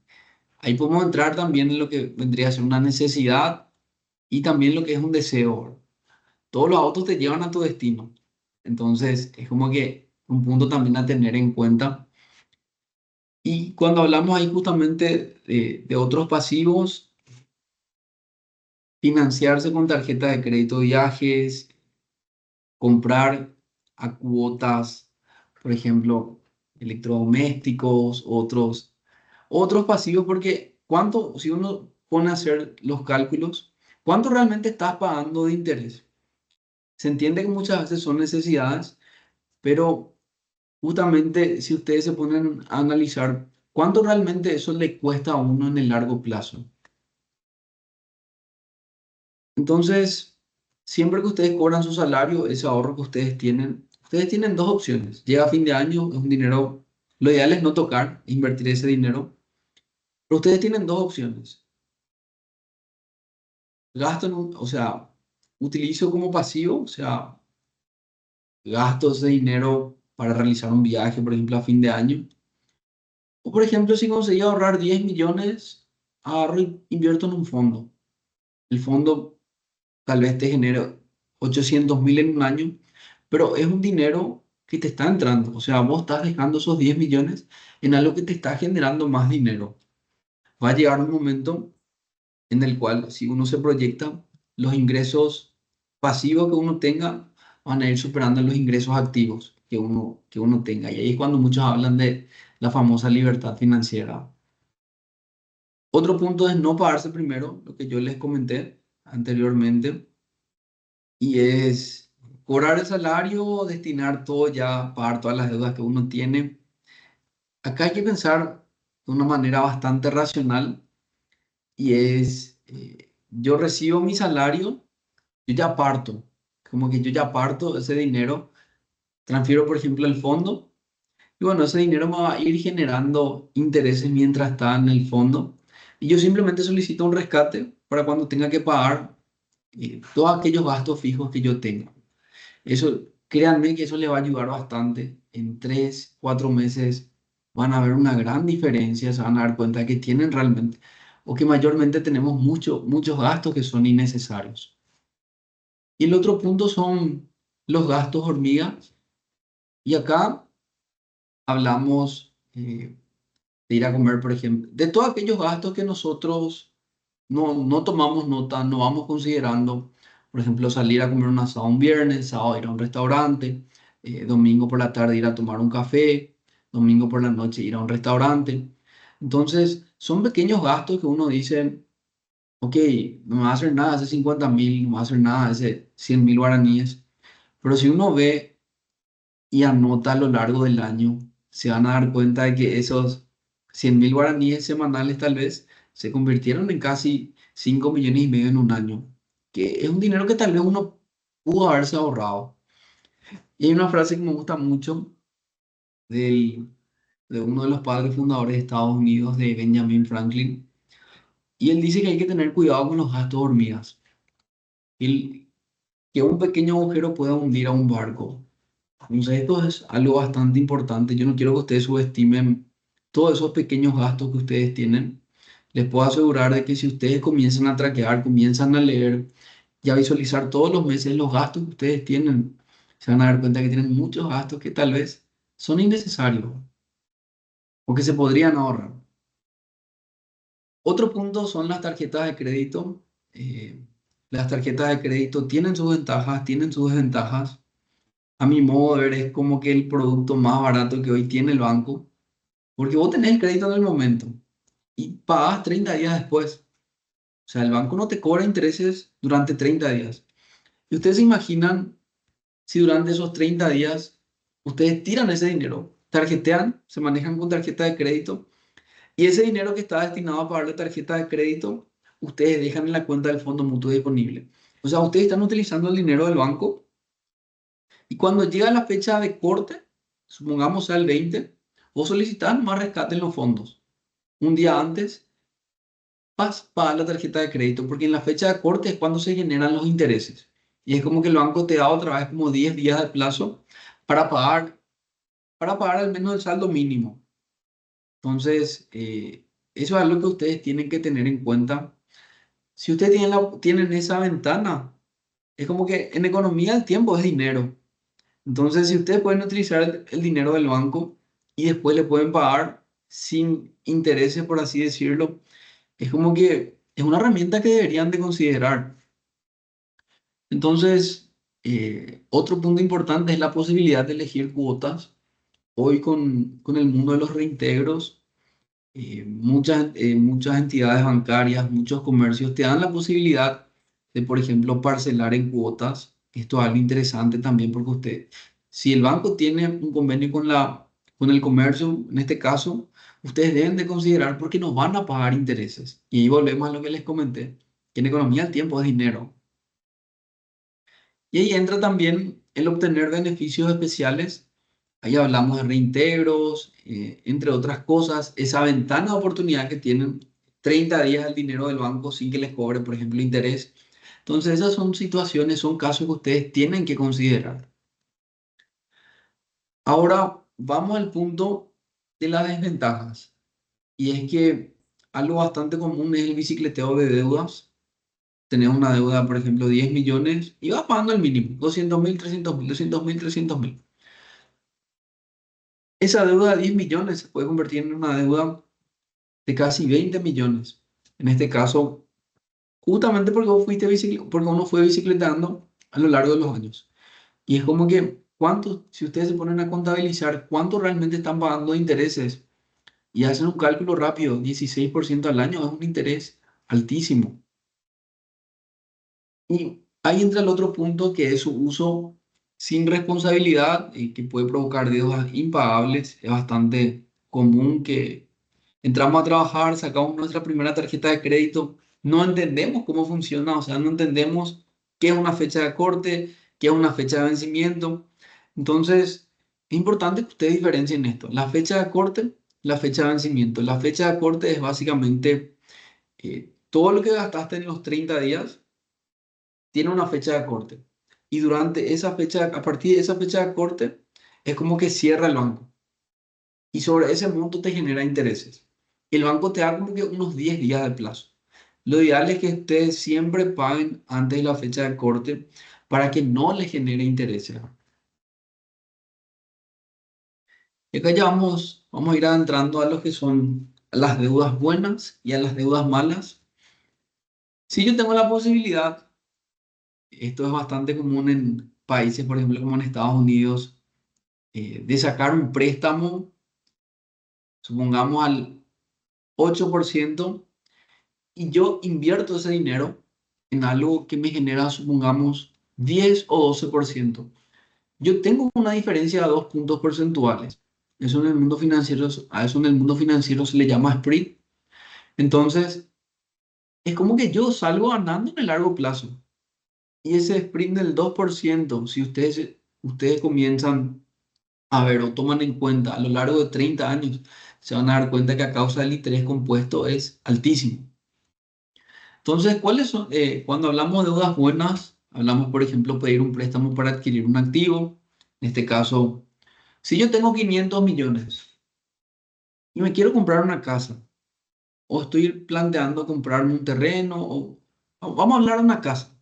Ahí podemos entrar también en lo que vendría a ser una necesidad y también lo que es un deseo. Todos los autos te llevan a tu destino. Entonces, es como que un punto también a tener en cuenta. Y cuando hablamos ahí justamente de otros pasivos, financiarse con tarjeta de crédito, viajes, comprar a cuotas, por ejemplo, electrodomésticos, otros pasivos, porque cuánto, si uno pone a hacer los cálculos, ¿cuánto realmente estás pagando de interés? Se entiende que muchas veces son necesidades, pero justamente si ustedes se ponen a analizar cuánto realmente eso le cuesta a uno en el largo plazo. Entonces, siempre que ustedes cobran su salario, ese ahorro que ustedes tienen dos opciones. Llega fin de año, es un dinero, lo ideal es no tocar, invertir ese dinero, pero ustedes tienen dos opciones. Gasto o sea, utilizo como pasivo, o sea, gasto ese dinero para realizar un viaje, por ejemplo, a fin de año. O, por ejemplo, si conseguí ahorrar 10 millones, agarro y invierto en un fondo. El fondo tal vez te genere 800.000 en un año, pero es un dinero que te está entrando. O sea, vos estás dejando esos 10 millones en algo que te está generando más dinero. Va a llegar un momento en el cual, si uno se proyecta, los ingresos pasivos que uno tenga van a ir superando los ingresos activos que uno tenga. Y ahí es cuando muchos hablan de la famosa libertad financiera. Otro punto es no pagarse primero, lo que yo les comenté anteriormente, y es cobrar el salario, destinar todo ya, pagar todas las deudas que uno tiene. Acá hay que pensar de una manera bastante racional, y es, yo recibo mi salario, yo ya parto, como que yo ya parto ese dinero, transfiero por ejemplo el fondo, y bueno, ese dinero me va a ir generando intereses mientras está en el fondo, y yo simplemente solicito un rescate para cuando tenga que pagar todos aquellos gastos fijos que yo tenga. Eso, créanme que eso le va a ayudar bastante. En 3, 4 meses van a ver una gran diferencia, se van a dar cuenta que tienen realmente, o que mayormente tenemos muchos gastos que son innecesarios. Y el otro punto son los gastos hormigas. Y acá hablamos de ir a comer, por ejemplo, de todos aquellos gastos que nosotros no tomamos nota, no vamos considerando. Por ejemplo, salir a comer un asado un viernes, sábado ir a un restaurante, domingo por la tarde ir a tomar un café, domingo por la noche ir a un restaurante. Entonces, son pequeños gastos que uno dice, ok, no me va a hacer nada ese 50.000, no me va a hacer nada ese 100.000 guaraníes. Pero si uno ve y anota a lo largo del año, se van a dar cuenta de que esos 100.000 guaraníes semanales tal vez se convirtieron en casi 5,5 millones en un año, que es un dinero que tal vez uno pudo haberse ahorrado. Y hay una frase que me gusta mucho del, de uno de los padres fundadores de Estados Unidos, de Benjamin Franklin, y él dice que hay que tener cuidado con los gastos hormigas. El, que un pequeño agujero pueda hundir a un barco. Entonces, esto es algo bastante importante. Yo no quiero que ustedes subestimen todos esos pequeños gastos que ustedes tienen. Les puedo asegurar de que si ustedes comienzan a traquear, comienzan a leer y a visualizar todos los meses los gastos que ustedes tienen, se van a dar cuenta que tienen muchos gastos que tal vez son innecesarios o que se podrían ahorrar. Otro punto son las tarjetas de crédito. Eh, las tarjetas de crédito tienen sus ventajas, tienen sus desventajas. A mi modo de ver, es como que el producto más barato que hoy tiene el banco, porque vos tenés el crédito en el momento y pagás 30 días después. O sea, el banco no te cobra intereses durante 30 días. Y ustedes se imaginan si durante esos 30 días ustedes tiran ese dinero, tarjetean, se manejan con tarjeta de crédito, y ese dinero que está destinado a pagar la tarjeta de crédito, ustedes dejan en la cuenta del fondo mutuo disponible. O sea, ustedes están utilizando el dinero del banco. Y cuando llega la fecha de corte, supongamos sea el 20, vos solicitás más rescate en los fondos. Un día antes, vas a pagar la tarjeta de crédito, porque en la fecha de corte es cuando se generan los intereses. Y es como que el banco te da otra vez como 10 días de plazo para pagar, para pagar al menos el saldo mínimo. Entonces, eso es algo que ustedes tienen que tener en cuenta. Si ustedes tienen esa ventana, es como que en economía el tiempo es dinero. Entonces, si ustedes pueden utilizar el dinero del banco y después le pueden pagar sin intereses, por así decirlo, es como que es una herramienta que deberían de considerar. Entonces, otro punto importante es la posibilidad de elegir cuotas. Hoy con el mundo de los reintegros, muchas entidades bancarias, muchos comercios te dan la posibilidad de, por ejemplo, parcelar en cuotas. Esto es algo interesante también porque si el banco tiene un convenio con el comercio, en este caso, ustedes deben de considerar porque nos van a pagar intereses. Y ahí volvemos a lo que les comenté, que en economía el tiempo es dinero. Y ahí entra también el obtener beneficios especiales. Ahí hablamos de reintegros, entre otras cosas, esa ventana de oportunidad que tienen 30 días el dinero del banco sin que les cobre, por ejemplo, interés. Entonces, esas son situaciones, son casos que ustedes tienen que considerar. Ahora, vamos al punto de las desventajas. Y es que algo bastante común es el bicicleteo de deudas. Tenés una deuda, por ejemplo, 10 millones y vas pagando el mínimo, 200.000, 300.000, 200.000, 300.000. Esa deuda de 10 millones se puede convertir en una deuda de casi 20 millones. En este caso, justamente porque porque uno fue bicicletando a lo largo de los años. Y es como que, si ustedes se ponen a contabilizar cuánto realmente están pagando de intereses y hacen un cálculo rápido, 16% al año es un interés altísimo. Y ahí entra el otro punto que es su uso sin responsabilidad y que puede provocar deudas impagables. Es bastante común que entramos a trabajar, sacamos nuestra primera tarjeta de crédito, no entendemos cómo funciona, o sea, no entendemos qué es una fecha de corte, qué es una fecha de vencimiento. Entonces, es importante que ustedes diferencien esto, la fecha de corte, la fecha de vencimiento. La fecha de corte es básicamente todo lo que gastaste en los 30 días tiene una fecha de corte. Y durante esa fecha, a partir de esa fecha de corte, es como que cierra el banco y sobre ese monto te genera intereses. El banco te da como que unos 10 días de plazo. Lo ideal es que ustedes siempre paguen antes de la fecha de corte para que no les genere intereses. Y acá ya vamos a ir adentrando a lo que son las deudas buenas y a las deudas malas. Si yo tengo la posibilidad, esto es bastante común en países, por ejemplo, como en Estados Unidos, de sacar un préstamo, supongamos al 8%, y yo invierto ese dinero en algo que me genera, supongamos, 10 o 12%. Yo tengo una diferencia de 2 puntos porcentuales. Eso en el mundo financiero, a eso en el mundo financiero se le llama spread. Entonces, es como que yo salgo ganando en el largo plazo. Y ese sprint del 2%, si ustedes comienzan a ver o toman en cuenta a lo largo de 30 años, se van a dar cuenta que a causa del interés compuesto es altísimo. Entonces, ¿cuáles son? Cuando hablamos de deudas buenas, hablamos, por ejemplo, pedir un préstamo para adquirir un activo. En este caso, si yo tengo 500 millones y me quiero comprar una casa, o estoy planteando comprarme un terreno, o vamos a hablar de una casa.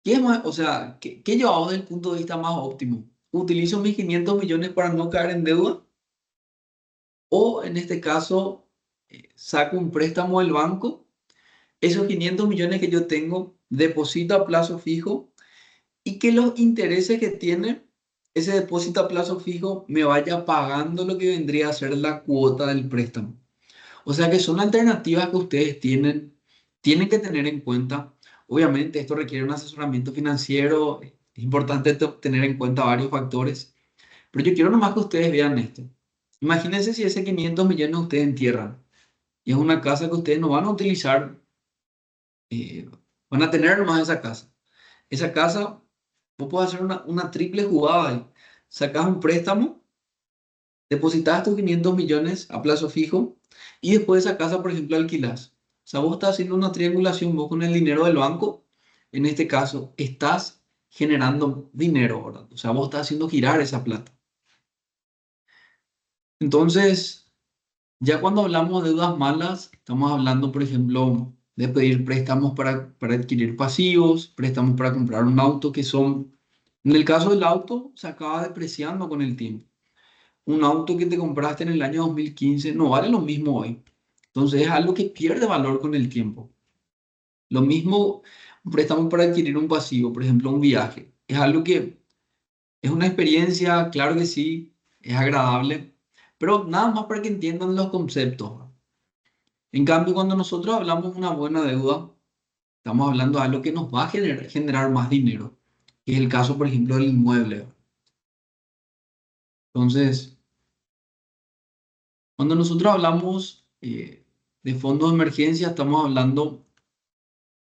¿Qué es más, o sea, qué yo hago desde el punto de vista más óptimo? ¿Utilizo mis 500 millones para no caer en deuda? ¿O en este caso, saco un préstamo del banco? Esos 500 millones que yo tengo, deposito a plazo fijo y que los intereses que tiene ese depósito a plazo fijo me vaya pagando lo que vendría a ser la cuota del préstamo. O sea que son alternativas que ustedes tienen que tener en cuenta. Obviamente esto requiere un asesoramiento financiero, es importante tener en cuenta varios factores, pero yo quiero nomás que ustedes vean esto. Imagínense si ese 500 millones ustedes entierran y es una casa que ustedes no van a utilizar, eh, van a tener nomás esa casa. Esa casa, vos podés hacer una triple jugada ahí. Sacás un préstamo, depositas tus 500 millones a plazo fijo y después esa casa, por ejemplo, alquilás. O sea, vos estás haciendo una triangulación, vos con el dinero del banco, en este caso, estás generando dinero, ¿verdad? O sea, vos estás haciendo girar esa plata. Entonces, ya cuando hablamos de deudas malas, estamos hablando, por ejemplo, de pedir préstamos para adquirir pasivos, préstamos para comprar un auto, que son, en el caso del auto, se acaba depreciando con el tiempo. Un auto que te compraste en el año 2015 no vale lo mismo hoy. Entonces es algo que pierde valor con el tiempo. Lo mismo, un préstamo para adquirir un pasivo, por ejemplo, un viaje. Es algo que es una experiencia, claro que sí, es agradable, pero nada más para que entiendan los conceptos. En cambio, cuando nosotros hablamos de una buena deuda, estamos hablando de algo que nos va a generar más dinero, que es el caso, por ejemplo, del inmueble. Entonces, cuando nosotros hablamos de fondos de emergencia, estamos hablando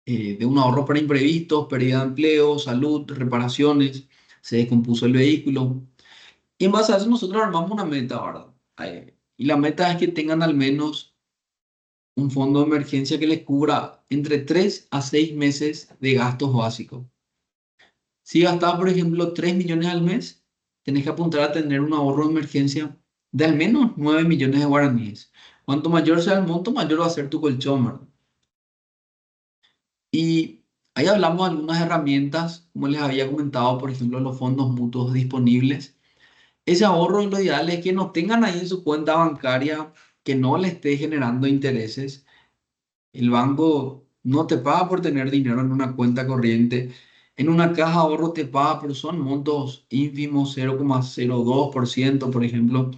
de un ahorro para imprevistos, pérdida de empleo, salud, reparaciones, se descompuso el vehículo. Y en base a eso nosotros armamos una meta, ¿verdad? Y la meta es que tengan al menos un fondo de emergencia que les cubra entre 3 a 6 meses de gastos básicos. Si gastas, por ejemplo, 3 millones al mes, tenés que apuntar a tener un ahorro de emergencia de al menos 9 millones de guaraníes. Cuanto mayor sea el monto, mayor va a ser tu colchón, ¿verdad? Y ahí hablamos de algunas herramientas, como les había comentado, por ejemplo, los fondos mutuos disponibles. Ese ahorro, lo ideal es que no tengan ahí en su cuenta bancaria, que no le esté generando intereses. El banco no te paga por tener dinero en una cuenta corriente. En una caja de ahorro te paga, pero son montos ínfimos, 0,02%, por ejemplo.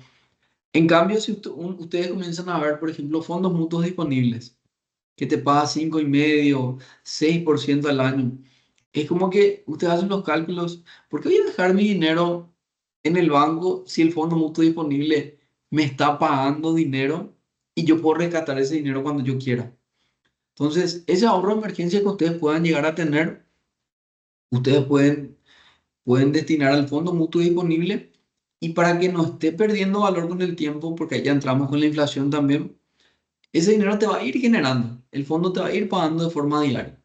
En cambio, si ustedes comienzan a ver, por ejemplo, fondos mutuos disponibles, que te paga 5,5, 6% al año, es como que ustedes hacen los cálculos, ¿por qué voy a dejar mi dinero en el banco si el fondo mutuo disponible me está pagando dinero y yo puedo rescatar ese dinero cuando yo quiera? Entonces, ese ahorro de emergencia que ustedes puedan llegar a tener, ustedes pueden destinar al fondo mutuo disponible, y para que no esté perdiendo valor con el tiempo, porque ya entramos con la inflación también, ese dinero te va a ir generando, el fondo te va a ir pagando de forma diaria.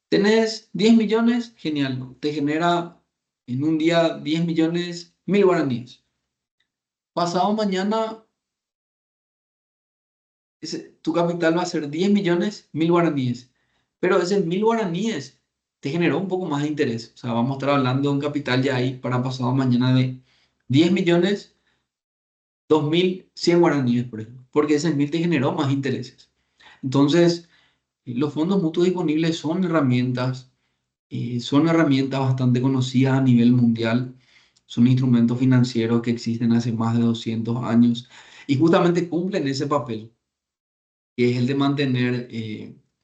Tenés 10 millones, genial, ¿no? Te genera en un día 10 millones, 1.000 guaraníes. Pasado mañana, tu capital va a ser 10 millones, 1.000 guaraníes. Pero ese 1.000 guaraníes te generó un poco más de interés. O sea, vamos a estar hablando de un capital ya ahí para pasado mañana de 10 millones, 2.100 guaraníes, por ejemplo, porque ese 1.000 te generó más intereses. Entonces, los fondos mutuos disponibles son herramientas bastante conocidas a nivel mundial. Son instrumentos financieros que existen hace más de 200 años y justamente cumplen ese papel, que es el de mantener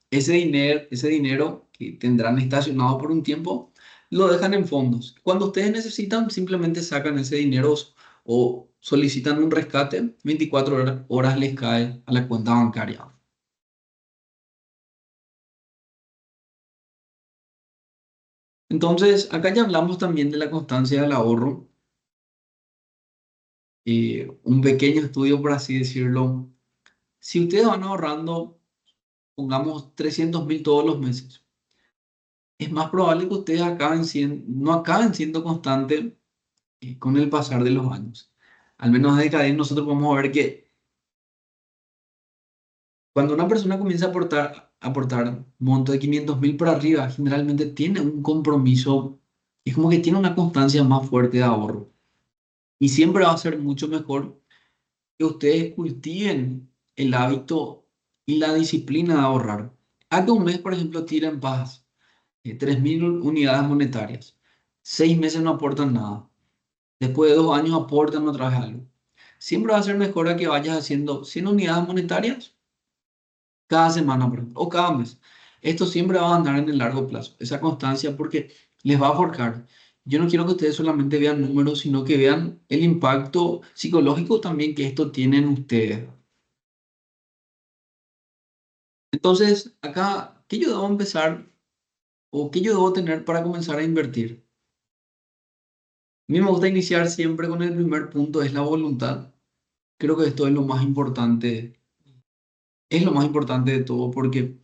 ese dinero que tendrán estacionado por un tiempo, lo dejan en fondos. Cuando ustedes necesitan, simplemente sacan ese dinero o solicitan un rescate, 24 horas les cae a la cuenta bancaria. Entonces, acá ya hablamos también de la constancia del ahorro. Un pequeño estudio, por así decirlo. Si ustedes van ahorrando, pongamos 300.000 todos los meses, es más probable que ustedes no acaben siendo constantes con el pasar de los años. Al menos de cada día nosotros vamos a ver que cuando una persona comienza a aportar monto de 500.000 para arriba, generalmente tiene un compromiso, es como que tiene una constancia más fuerte de ahorro. Y siempre va a ser mucho mejor que ustedes cultiven el hábito y la disciplina de ahorrar. A que un mes, por ejemplo, tiren paz 3.000 unidades monetarias. 6 meses no aportan nada. Después de 2 años aportan otra vez algo. Siempre va a ser mejor a que vayas haciendo 100 unidades monetarias cada semana, por ejemplo, o cada mes. Esto siempre va a andar en el largo plazo, esa constancia, porque les va a forjar. Yo no quiero que ustedes solamente vean números, sino que vean el impacto psicológico también que esto tiene en ustedes. Entonces, acá, ¿qué yo debo empezar o qué yo debo tener para comenzar a invertir? A mí me gusta iniciar siempre con el primer punto, es la voluntad. Creo que esto es lo más importante de todo, porque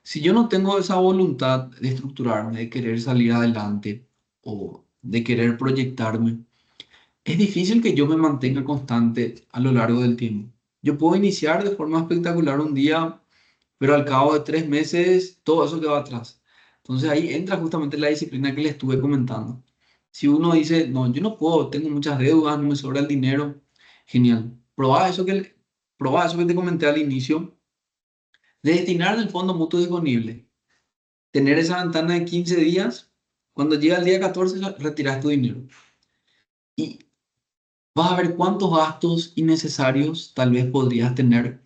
si yo no tengo esa voluntad de estructurarme, de querer salir adelante o de querer proyectarme, es difícil que yo me mantenga constante a lo largo del tiempo. Yo puedo iniciar de forma espectacular un día, pero al cabo de 3 meses, todo eso queda atrás. Entonces ahí entra justamente la disciplina que le estuve comentando. Si uno dice, no, yo no puedo, tengo muchas deudas, no me sobra el dinero, genial. Probá eso que te comenté al inicio, de destinar el fondo mutuo disponible. Tener esa ventana de 15 días, cuando llega el día 14, retiras tu dinero. Y vas a ver cuántos gastos innecesarios tal vez podrías tener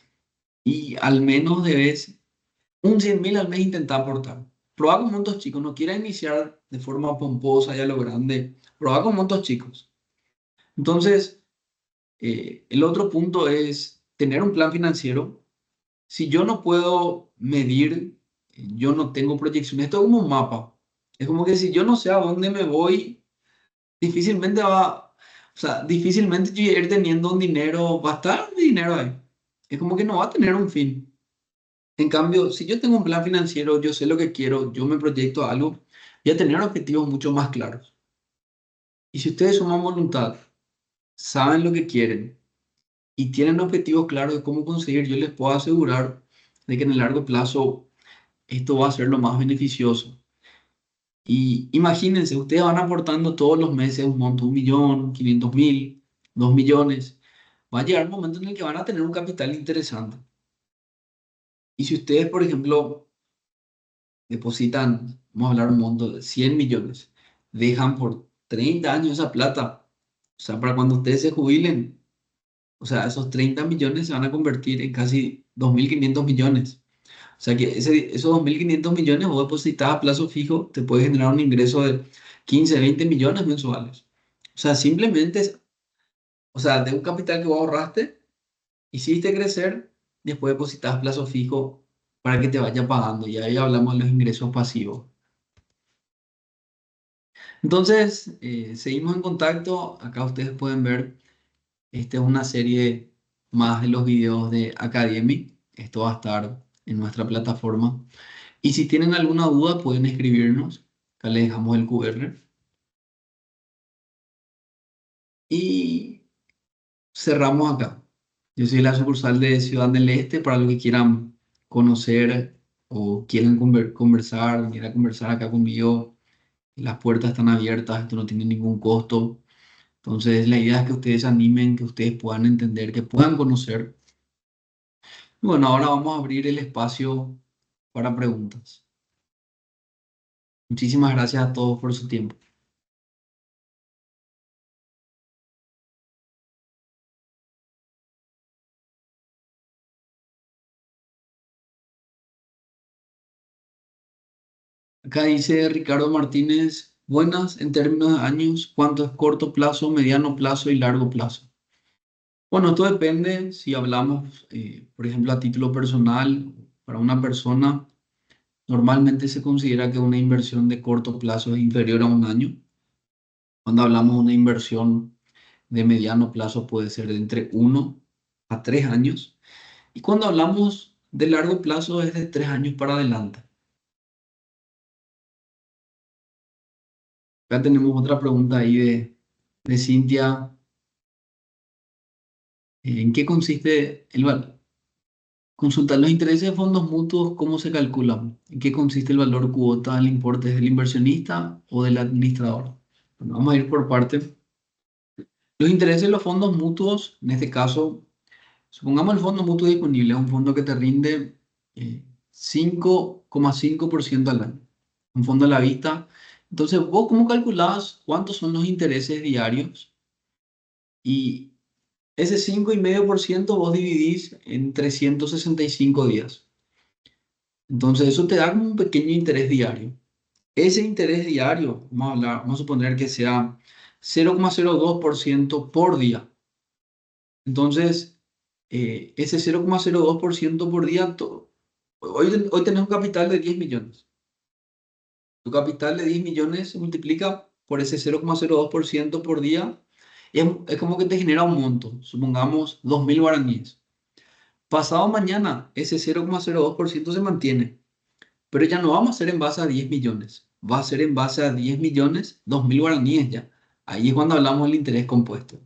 y al menos debes un 100.000 al mes intentar aportar. Proba con montos chicos, no quieras iniciar de forma pomposa y a lo grande. Proba con montos chicos. Entonces, el otro punto es tener un plan financiero. Si yo no puedo medir, yo no tengo proyección. Esto es como un mapa. Es como que si yo no sé a dónde me voy, difícilmente yo voy a ir teniendo un dinero, va a estar mi dinero ahí. Es como que no va a tener un fin. En cambio, si yo tengo un plan financiero, yo sé lo que quiero, yo me proyecto a algo, voy a tener objetivos mucho más claros. Y si ustedes suman voluntad, saben lo que quieren y tienen objetivos claros de cómo conseguir, yo les puedo asegurar de que en el largo plazo esto va a ser lo más beneficioso. Y imagínense, ustedes van aportando todos los meses un monto, 1.000.000, 500.000, 2 millones. Va a llegar un momento en el que van a tener un capital interesante. Y si ustedes, por ejemplo, depositan, vamos a hablar un monto de 100 millones, dejan por 30 años esa plata, o sea, para cuando ustedes se jubilen, o sea, esos 30 millones se van a convertir en casi 2.500 millones. O sea que esos 2.500 millones vos depositas a plazo fijo, te puede generar un ingreso de 15 20 millones mensuales. O sea, simplemente, o sea, de un capital que vos ahorraste, hiciste crecer, después depositas a plazo fijo para que te vaya pagando. Y ahí hablamos de los ingresos pasivos. Entonces, seguimos en contacto. Acá ustedes pueden ver, esta es una serie más de los videos de Academy. Esto va a estar en nuestra plataforma. Y si tienen alguna duda, pueden escribirnos. Acá les dejamos el QR. Y cerramos acá. Yo soy la sucursal de Ciudad del Este para los que quieran conocer o quieran conversar, venir a conversar acá conmigo. Las puertas están abiertas, esto no tiene ningún costo. Entonces, la idea es que ustedes se animen, que ustedes puedan entender, que puedan conocer. Bueno, ahora vamos a abrir el espacio para preguntas. Muchísimas gracias a todos por su tiempo. Acá dice Ricardo Martínez, buenas en términos de años, ¿cuánto es corto plazo, mediano plazo y largo plazo? Bueno, esto depende si hablamos, por ejemplo, a título personal, para una persona, normalmente se considera que una inversión de corto plazo es inferior a un año. Cuando hablamos de una inversión de mediano plazo puede ser de entre 1 a 3 años. Y cuando hablamos de largo plazo es de 3 años para adelante. Acá tenemos otra pregunta ahí de Cintia. ¿En qué consiste el valor? Consultar los intereses de fondos mutuos, ¿cómo se calculan? ¿En qué consiste el valor cuota del importe del inversionista o del administrador? Bueno, vamos a ir por parte. Los intereses de los fondos mutuos, en este caso, supongamos el fondo mutuo disponible, es un fondo que te rinde 5,5% al año. Un fondo a la vista. Entonces, ¿vos cómo calculás cuántos son los intereses diarios? Y ese 5,5% vos dividís en 365 días. Entonces, eso te da como un pequeño interés diario. Ese interés diario, vamos a suponer que sea 0,02% por día. Entonces, ese 0,02% por día, hoy tenés un capital de 10 millones. Tu capital de 10 millones se multiplica por ese 0,02% por día. Es como que te genera un monto, supongamos 2.000 guaraníes. Pasado mañana, ese 0,02% se mantiene, pero ya no vamos a hacer en base a 10 millones, va a ser en base a 10 millones, 2.000 guaraníes ya. Ahí es cuando hablamos del interés compuesto.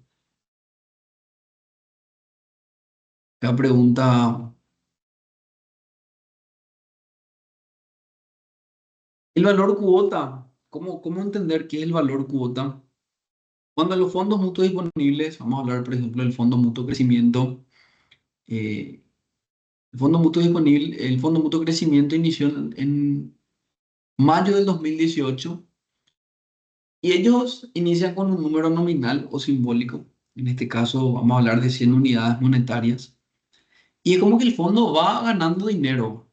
La pregunta, el valor cuota, ¿cómo entender qué es el valor cuota? Cuando los fondos mutuos disponibles, vamos a hablar por ejemplo del fondo mutuo crecimiento, eh, el fondo mutuo crecimiento inició en mayo del 2018 y ellos inician con un número nominal o simbólico. En este caso vamos a hablar de 100 unidades monetarias. Y es como que el fondo va ganando dinero.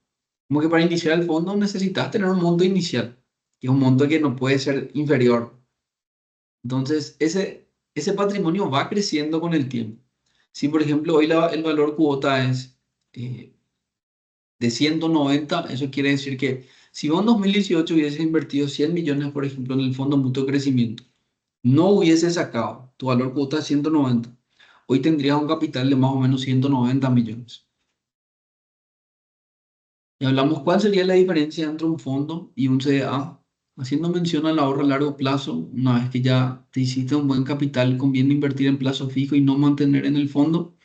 Como que para iniciar el fondo necesitas tener un monto inicial, que es un monto que no puede ser inferior. Entonces, ese patrimonio va creciendo con el tiempo. Si, por ejemplo, hoy el valor cuota es eh, de 190, eso quiere decir que si vos en 2018 hubieses invertido 100 millones, por ejemplo, en el Fondo Mutuo de Crecimiento, no hubiese sacado tu valor cuota de 190, hoy tendrías un capital de más o menos 190 millones. Y hablamos cuál sería la diferencia entre un fondo y un CDA, haciendo mención al ahorro a largo plazo. Una vez que ya te hiciste un buen capital, conviene invertir en plazo fijo y no mantener en el fondo.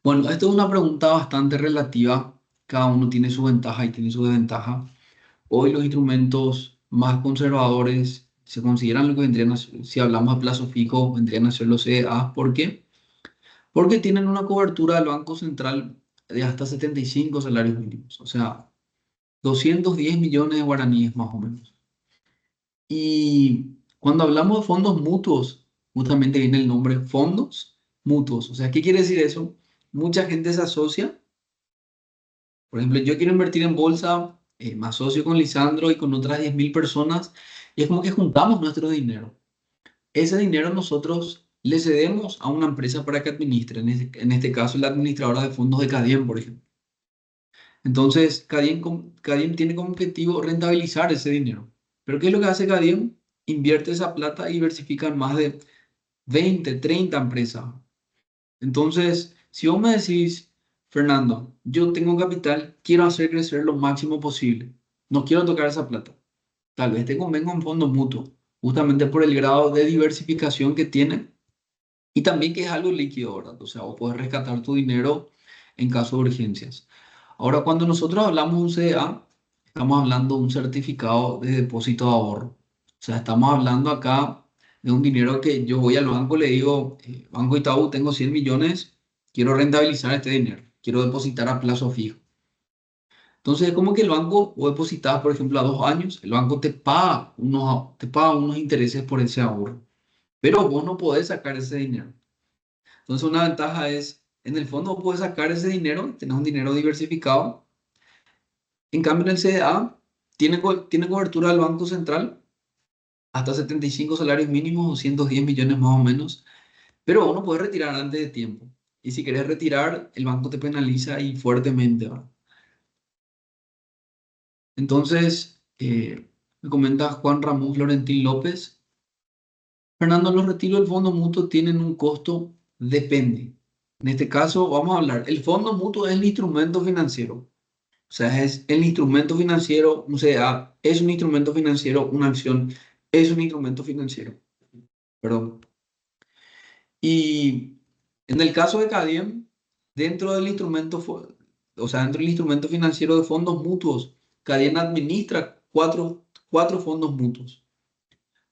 Bueno, esto es una pregunta bastante relativa. Cada uno tiene su ventaja y tiene su desventaja. Hoy los instrumentos más conservadores se consideran lo que vendrían a ser, si hablamos a plazo fijo, vendrían a ser los CDA. ¿Por qué? Porque tienen una cobertura del Banco Central de hasta 75 salarios mínimos. O sea, 210 millones de guaraníes más o menos. Y cuando hablamos de fondos mutuos, justamente viene el nombre fondos mutuos. O sea, ¿qué quiere decir eso? Mucha gente se asocia. Por ejemplo, yo quiero invertir en bolsa, me asocio con Lisandro y con otras 10.000 personas y es como que juntamos nuestro dinero. Ese dinero nosotros le cedemos a una empresa para que administre, en este caso la administradora de fondos de Cadien, por ejemplo. Entonces, Cadiem tiene como objetivo rentabilizar ese dinero. Pero ¿qué es lo que hace Cadiem? Invierte esa plata y diversifica en más de 20, 30 empresas. Entonces, si vos me decís, Fernando, yo tengo capital, quiero hacer crecer lo máximo posible, no quiero tocar esa plata, tal vez te convenga un fondo mutuo, justamente por el grado de diversificación que tiene y también que es algo líquido, ¿verdad? O sea, vos puedes rescatar tu dinero en caso de urgencias. Ahora, cuando nosotros hablamos de un CDA, estamos hablando de un certificado de depósito de ahorro. O sea, estamos hablando acá de un dinero que yo voy al banco, le digo, Banco Itaú, tengo 100 millones, quiero rentabilizar este dinero, quiero depositar a plazo fijo. Entonces, es como que el banco, o depositas, por ejemplo, a 2 años, el banco te paga unos intereses por ese ahorro, pero vos no podés sacar ese dinero. Entonces, una ventaja es, en el fondo, vos podés sacar ese dinero, tenés un dinero diversificado. En cambio, en el CDA, tiene cobertura del Banco Central, hasta 75 salarios mínimos, 210 millones más o menos, pero vos no podés retirar antes de tiempo. Y si querés retirar, el banco te penaliza y fuertemente, ¿verdad? Entonces, me comenta Juan Ramón Florentín López. Fernando, los retiros del fondo mutuo tienen un costo, depende. En este caso, vamos a hablar, el fondo mutuo es el instrumento financiero. O sea, es el instrumento financiero, o sea, es un instrumento financiero, una acción es un instrumento financiero. Perdón. Y en el caso de Cadiem, dentro del instrumento, o sea, dentro del instrumento financiero de fondos mutuos, Cadiem administra cuatro fondos mutuos.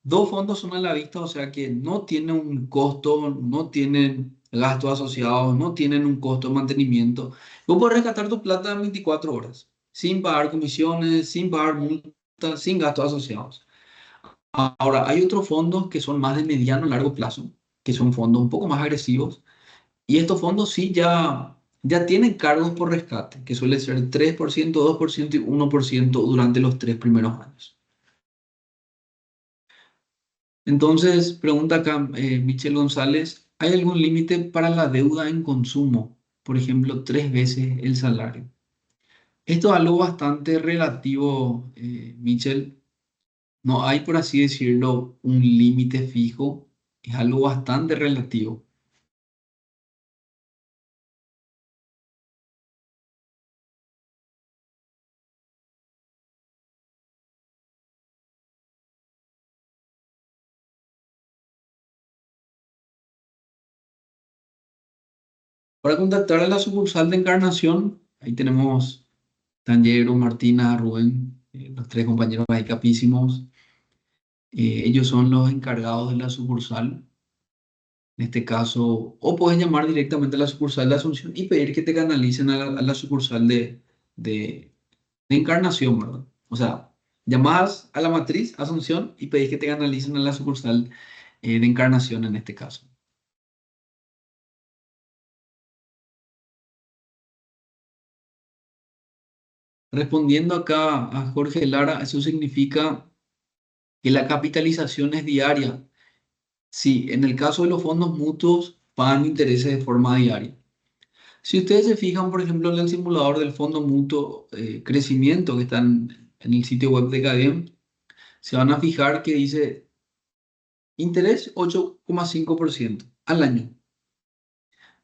Dos fondos son a la vista, o sea que no tienen un costo, no tienen gastos asociados, no tienen un costo de mantenimiento. Vos podés rescatar tu plata en 24 horas, sin pagar comisiones, sin pagar multas, sin gastos asociados. Ahora, hay otros fondos que son más de mediano a largo plazo, que son fondos un poco más agresivos, y estos fondos sí ya tienen cargos por rescate, que suele ser 3%, 2% y 1% durante los 3 primeros años. Entonces, pregunta acá Michelle González, ¿hay algún límite para la deuda en consumo? Por ejemplo, 3 veces el salario. Esto es algo bastante relativo, Michelle. No hay, por así decirlo, un límite fijo. Es algo bastante relativo. Para contactar a la sucursal de Encarnación, ahí tenemos Tangero, Martina, Rubén, los tres compañeros ahí capísimos. Ellos son los encargados de la sucursal. En este caso, o puedes llamar directamente a la sucursal de Asunción y pedir que te canalicen a la sucursal de, de Encarnación, ¿verdad? O sea, llamas a la matriz Asunción y pedís que te canalicen a la sucursal de Encarnación en este caso. Respondiendo acá a Jorge Lara, eso significa que la capitalización es diaria. Sí, en el caso de los fondos mutuos, pagan intereses de forma diaria. Si ustedes se fijan, por ejemplo, en el simulador del fondo mutuo crecimiento que está en el sitio web de Cadem, se van a fijar que dice interés 8,5% al año.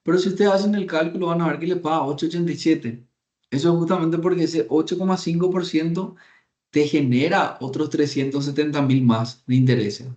Pero si ustedes hacen el cálculo, van a ver que le paga 8,87. Eso es justamente porque ese 8,5% te genera otros 370.000 más de intereses.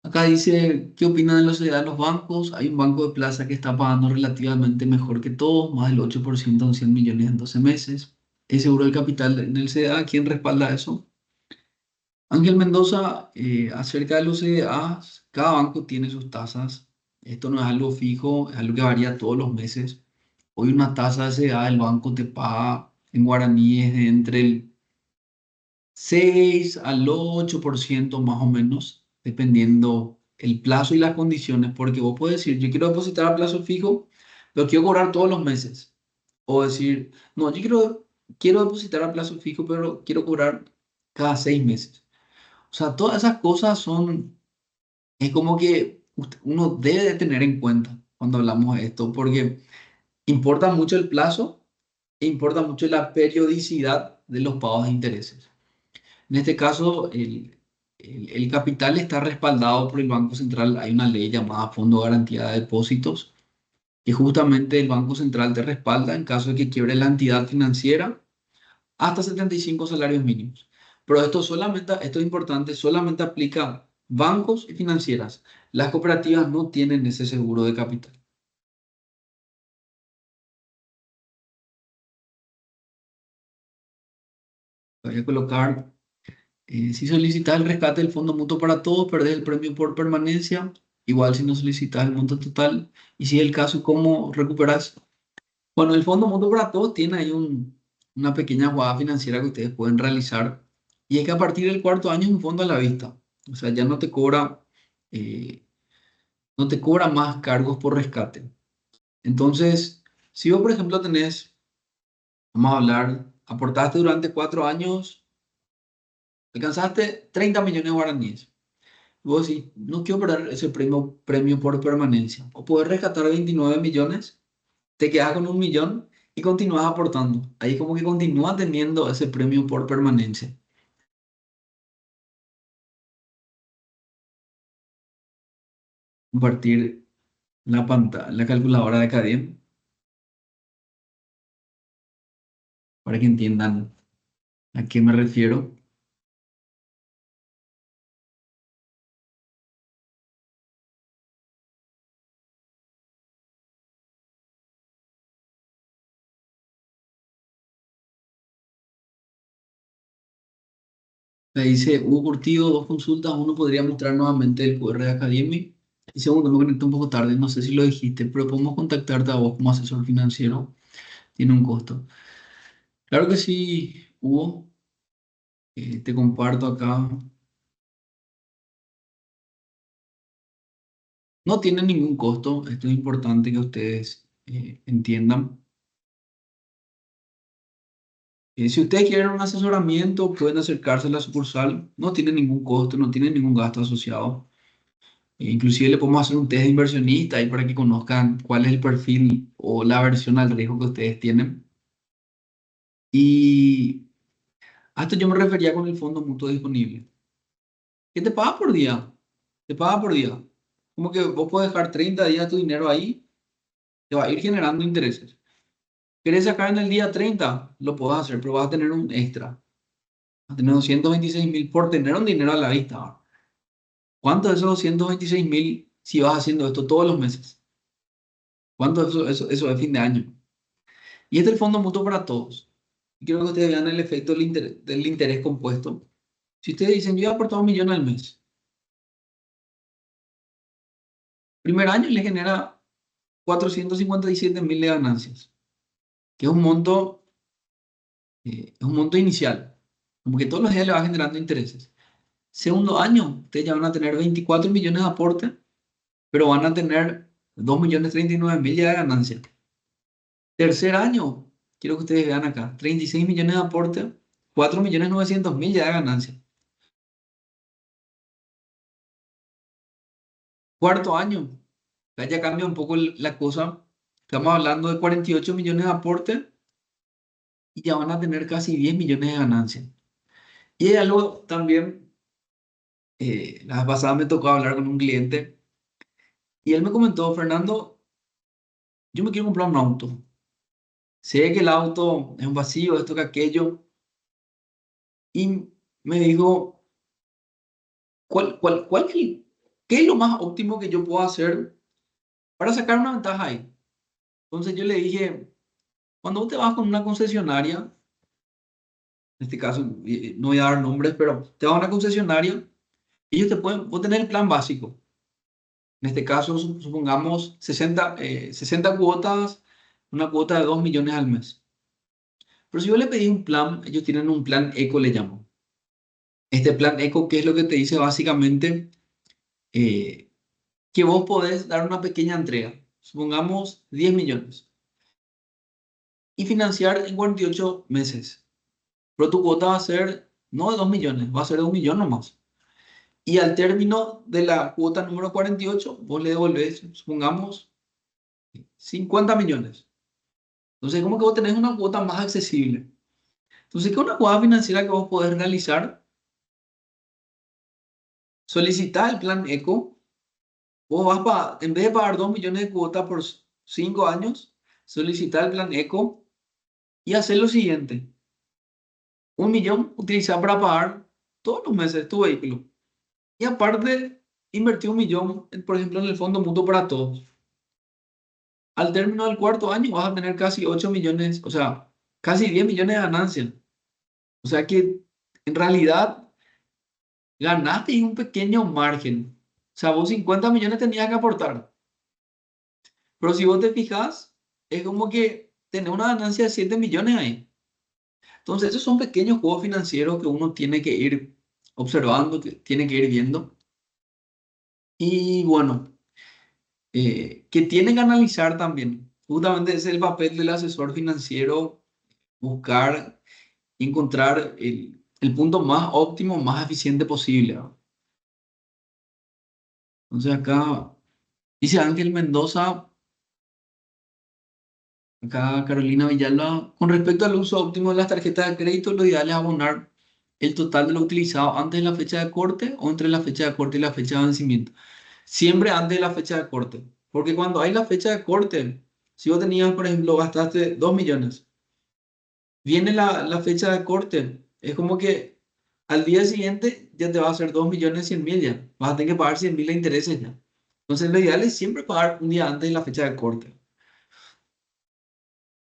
Acá dice, ¿qué opinan de la sociedad de los bancos? Hay un banco de plaza que está pagando relativamente mejor que todos, más del 8% en 100 millones en 12 meses. ¿Es seguro el capital en el CDA? ¿Quién respalda eso? Ángel Mendoza, acerca de los CDAs, cada banco tiene sus tasas. Esto no es algo fijo, es algo que varía todos los meses. Hoy una tasa de CDA el banco te paga en guaraníes de entre el 6 al 8% más o menos, dependiendo el plazo y las condiciones, porque vos puedes decir, yo quiero depositar a plazo fijo, pero quiero cobrar todos los meses. O decir, no, yo quiero depositar a plazo fijo, pero quiero cobrar cada 6 meses. O sea, todas esas cosas es como que uno debe de tener en cuenta cuando hablamos de esto, porque importa mucho el plazo e importa mucho la periodicidad de los pagos de intereses. En este caso, el capital está respaldado por el Banco Central. Hay una ley llamada Fondo de Garantía de Depósitos, que justamente el Banco Central te respalda en caso de que quiebre la entidad financiera hasta 75 salarios mínimos. Pero esto es importante, solamente aplica bancos y financieras. Las cooperativas no tienen ese seguro de capital. voy a colocar, si solicitas el rescate del Fondo Mutuo para Todos, perdés el premio por permanencia. Igual si no solicitas el monto total. Y si es el caso, ¿cómo recuperas? Bueno, el Fondo Mutuo para Todos tiene ahí una pequeña jugada financiera que ustedes pueden realizar. Y es que a partir del cuarto año es un fondo a la vista. O sea, ya eh, no te cobra más cargos por rescate. Entonces, si vos, por ejemplo, vamos a hablar, aportaste durante 4 años, alcanzaste 30 millones de guaraníes. Vos decís, no quiero perder ese premio por permanencia. O poder rescatar 29 millones, te quedas con 1 millón y continúas aportando. Ahí como que continúas teniendo ese premio por permanencia. Compartir la pantalla, la calculadora de Academia, para que entiendan a qué me refiero. Me dice Hugo Curtido, 2 consultas. Uno, podría mostrar nuevamente el QR de Academy. Y segundo, me conecté un poco tarde, no sé si lo dijiste, pero podemos contactarte a vos como asesor financiero. Tiene un costo. Claro que sí, Hugo. Te comparto acá. No tiene ningún costo. Esto es importante que ustedes entiendan. Si ustedes quieren un asesoramiento, pueden acercarse a la sucursal. No tiene ningún costo, no tiene ningún gasto asociado. Inclusive le podemos hacer un test de inversionista ahí para que conozcan cuál es el perfil o la aversión al riesgo que ustedes tienen. Y a esto yo me refería con el fondo mutuo disponible. ¿Qué te paga por día? Te paga por día. Como que vos puedes dejar 30 días tu dinero ahí, te va a ir generando intereses. ¿Querés sacar en el día 30? Lo podés hacer, pero vas a tener un extra. Vas a tener 226.000 por tener un dinero a la vista. ¿Cuánto de esos 226.000 si vas haciendo esto todos los meses? ¿Cuánto de eso es fin de año? Y este es el fondo mutuo para todos. Y quiero que ustedes vean el efecto del interés compuesto. Si ustedes dicen, yo he aportado 1 millón al mes, primer año le genera 457.000 de ganancias, que es un monto inicial, como que todos los días le va generando intereses. Segundo año, ustedes ya van a tener 24 millones de aporte, pero van a tener 2.039.000 ya de ganancia. Tercer año, quiero que ustedes vean acá, 36 millones de aporte, 4.900.000 ya de ganancia. Cuarto año, acá ya cambia un poco la cosa. Estamos hablando de 48 millones de aporte y ya van a tener casi 10 millones de ganancia. Y hay algo también, la vez pasada me tocó hablar con un cliente y él me comentó, Fernando, yo me quiero comprar un auto. Sé que el auto es un vacío, esto que aquello. Y me dijo, ¿qué es lo más óptimo que yo puedo hacer para sacar una ventaja ahí? Entonces yo le dije, cuando vos te vas con una concesionaria, en este caso no voy a dar nombres, pero te vas a una concesionaria, ellos vos tenés el plan básico. En este caso, supongamos 60 cuotas, una cuota de 2 millones al mes. Pero si yo le pedí un plan, ellos tienen un plan eco, le llamo. Este plan eco, ¿qué es lo que te dice básicamente? Eh, que vos podés dar una pequeña entrega, supongamos 10 millones, y financiar en 48 meses. Pero tu cuota va a ser no de 2 millones, va a ser de 1 millón nomás. Y al término de la cuota número 48 vos le devolvés, supongamos, 50 millones. Entonces, como que vos tenés una cuota más accesible. Entonces, ¿qué es una jugada financiera que vos podés realizar? Solicitar el plan ECO. Vos en vez de pagar 2 millones de cuota por 5 años, solicitar el plan ECO y hacer lo siguiente. 1 millón utilizar para pagar todos los meses tu vehículo. Y aparte, invertir 1 millón, por ejemplo, en el fondo mutuo para todos. Al término del cuarto año vas a tener casi 8 millones, o sea, casi 10 millones de ganancias. O sea que en realidad ganaste y un pequeño margen. O sea, vos 50 millones tenías que aportar. Pero si vos te fijas, es como que tenés una ganancia de 7 millones ahí. Entonces, esos son pequeños juegos financieros que uno tiene que ir observando, que tiene que ir viendo. Y bueno, que tiene que analizar también. Justamente es el papel del asesor financiero, buscar, encontrar el punto más óptimo, más eficiente posible, ¿no? Entonces acá dice Ángel Mendoza, acá Carolina Villalba, con respecto al uso óptimo de las tarjetas de crédito, lo ideal es abonar el total de lo utilizado antes de la fecha de corte o entre la fecha de corte y la fecha de vencimiento. Siempre antes de la fecha de corte, porque cuando hay la fecha de corte, si vos tenías, por ejemplo, gastaste 2 millones, viene la fecha de corte, es como que al día siguiente ya te va a hacer 2.100.000 ya, vas a tener que pagar 100.000 de intereses ya. Entonces lo ideal es siempre pagar un día antes de la fecha de corte.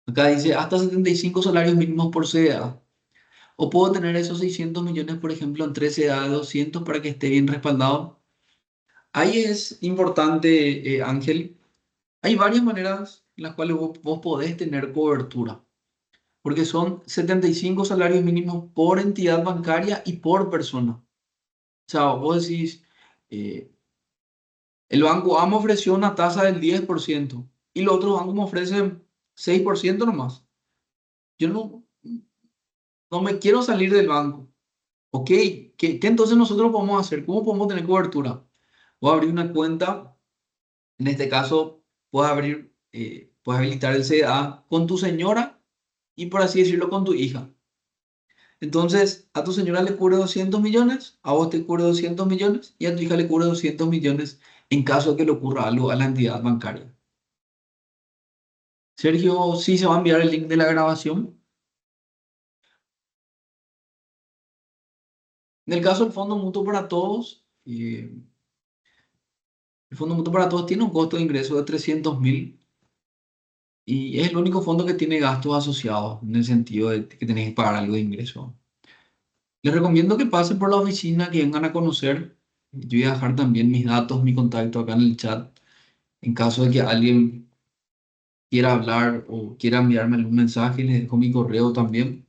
Acá dice hasta 75 salarios mínimos por CDA. O puedo tener esos 600 millones, por ejemplo, en 3 CDA de 200 para que esté bien respaldado. Ahí es importante, Ángel. Hay varias maneras en las cuales vos podés tener cobertura, porque son 75 salarios mínimos por entidad bancaria y por persona. O sea, vos decís, eh, el banco A me ofreció una tasa del 10% y los otros bancos me ofrecen 6% nomás. Yo no me quiero salir del banco. Ok, ¿qué entonces nosotros podemos hacer? ¿Cómo podemos tener cobertura? Voy a abrir una cuenta, en este caso, puedes habilitar el CDA con tu señora y por así decirlo con tu hija. Entonces, a tu señora le cubre 200 millones, a vos te cubre 200 millones y a tu hija le cubre 200 millones en caso de que le ocurra algo a la entidad bancaria. Sergio, sí se va a enviar el link de la grabación. En el caso del Fondo Mutuo para Todos, el Fondo Mutuo para Todos tiene un costo de ingreso de 300.000 y es el único fondo que tiene gastos asociados en el sentido de que tenés que pagar algo de ingreso. Les recomiendo que pasen por la oficina, que vengan a conocer. Yo voy a dejar también mis datos, mi contacto acá en el chat. En caso de que alguien quiera hablar o quiera enviarme algún mensaje, les dejo mi correo también.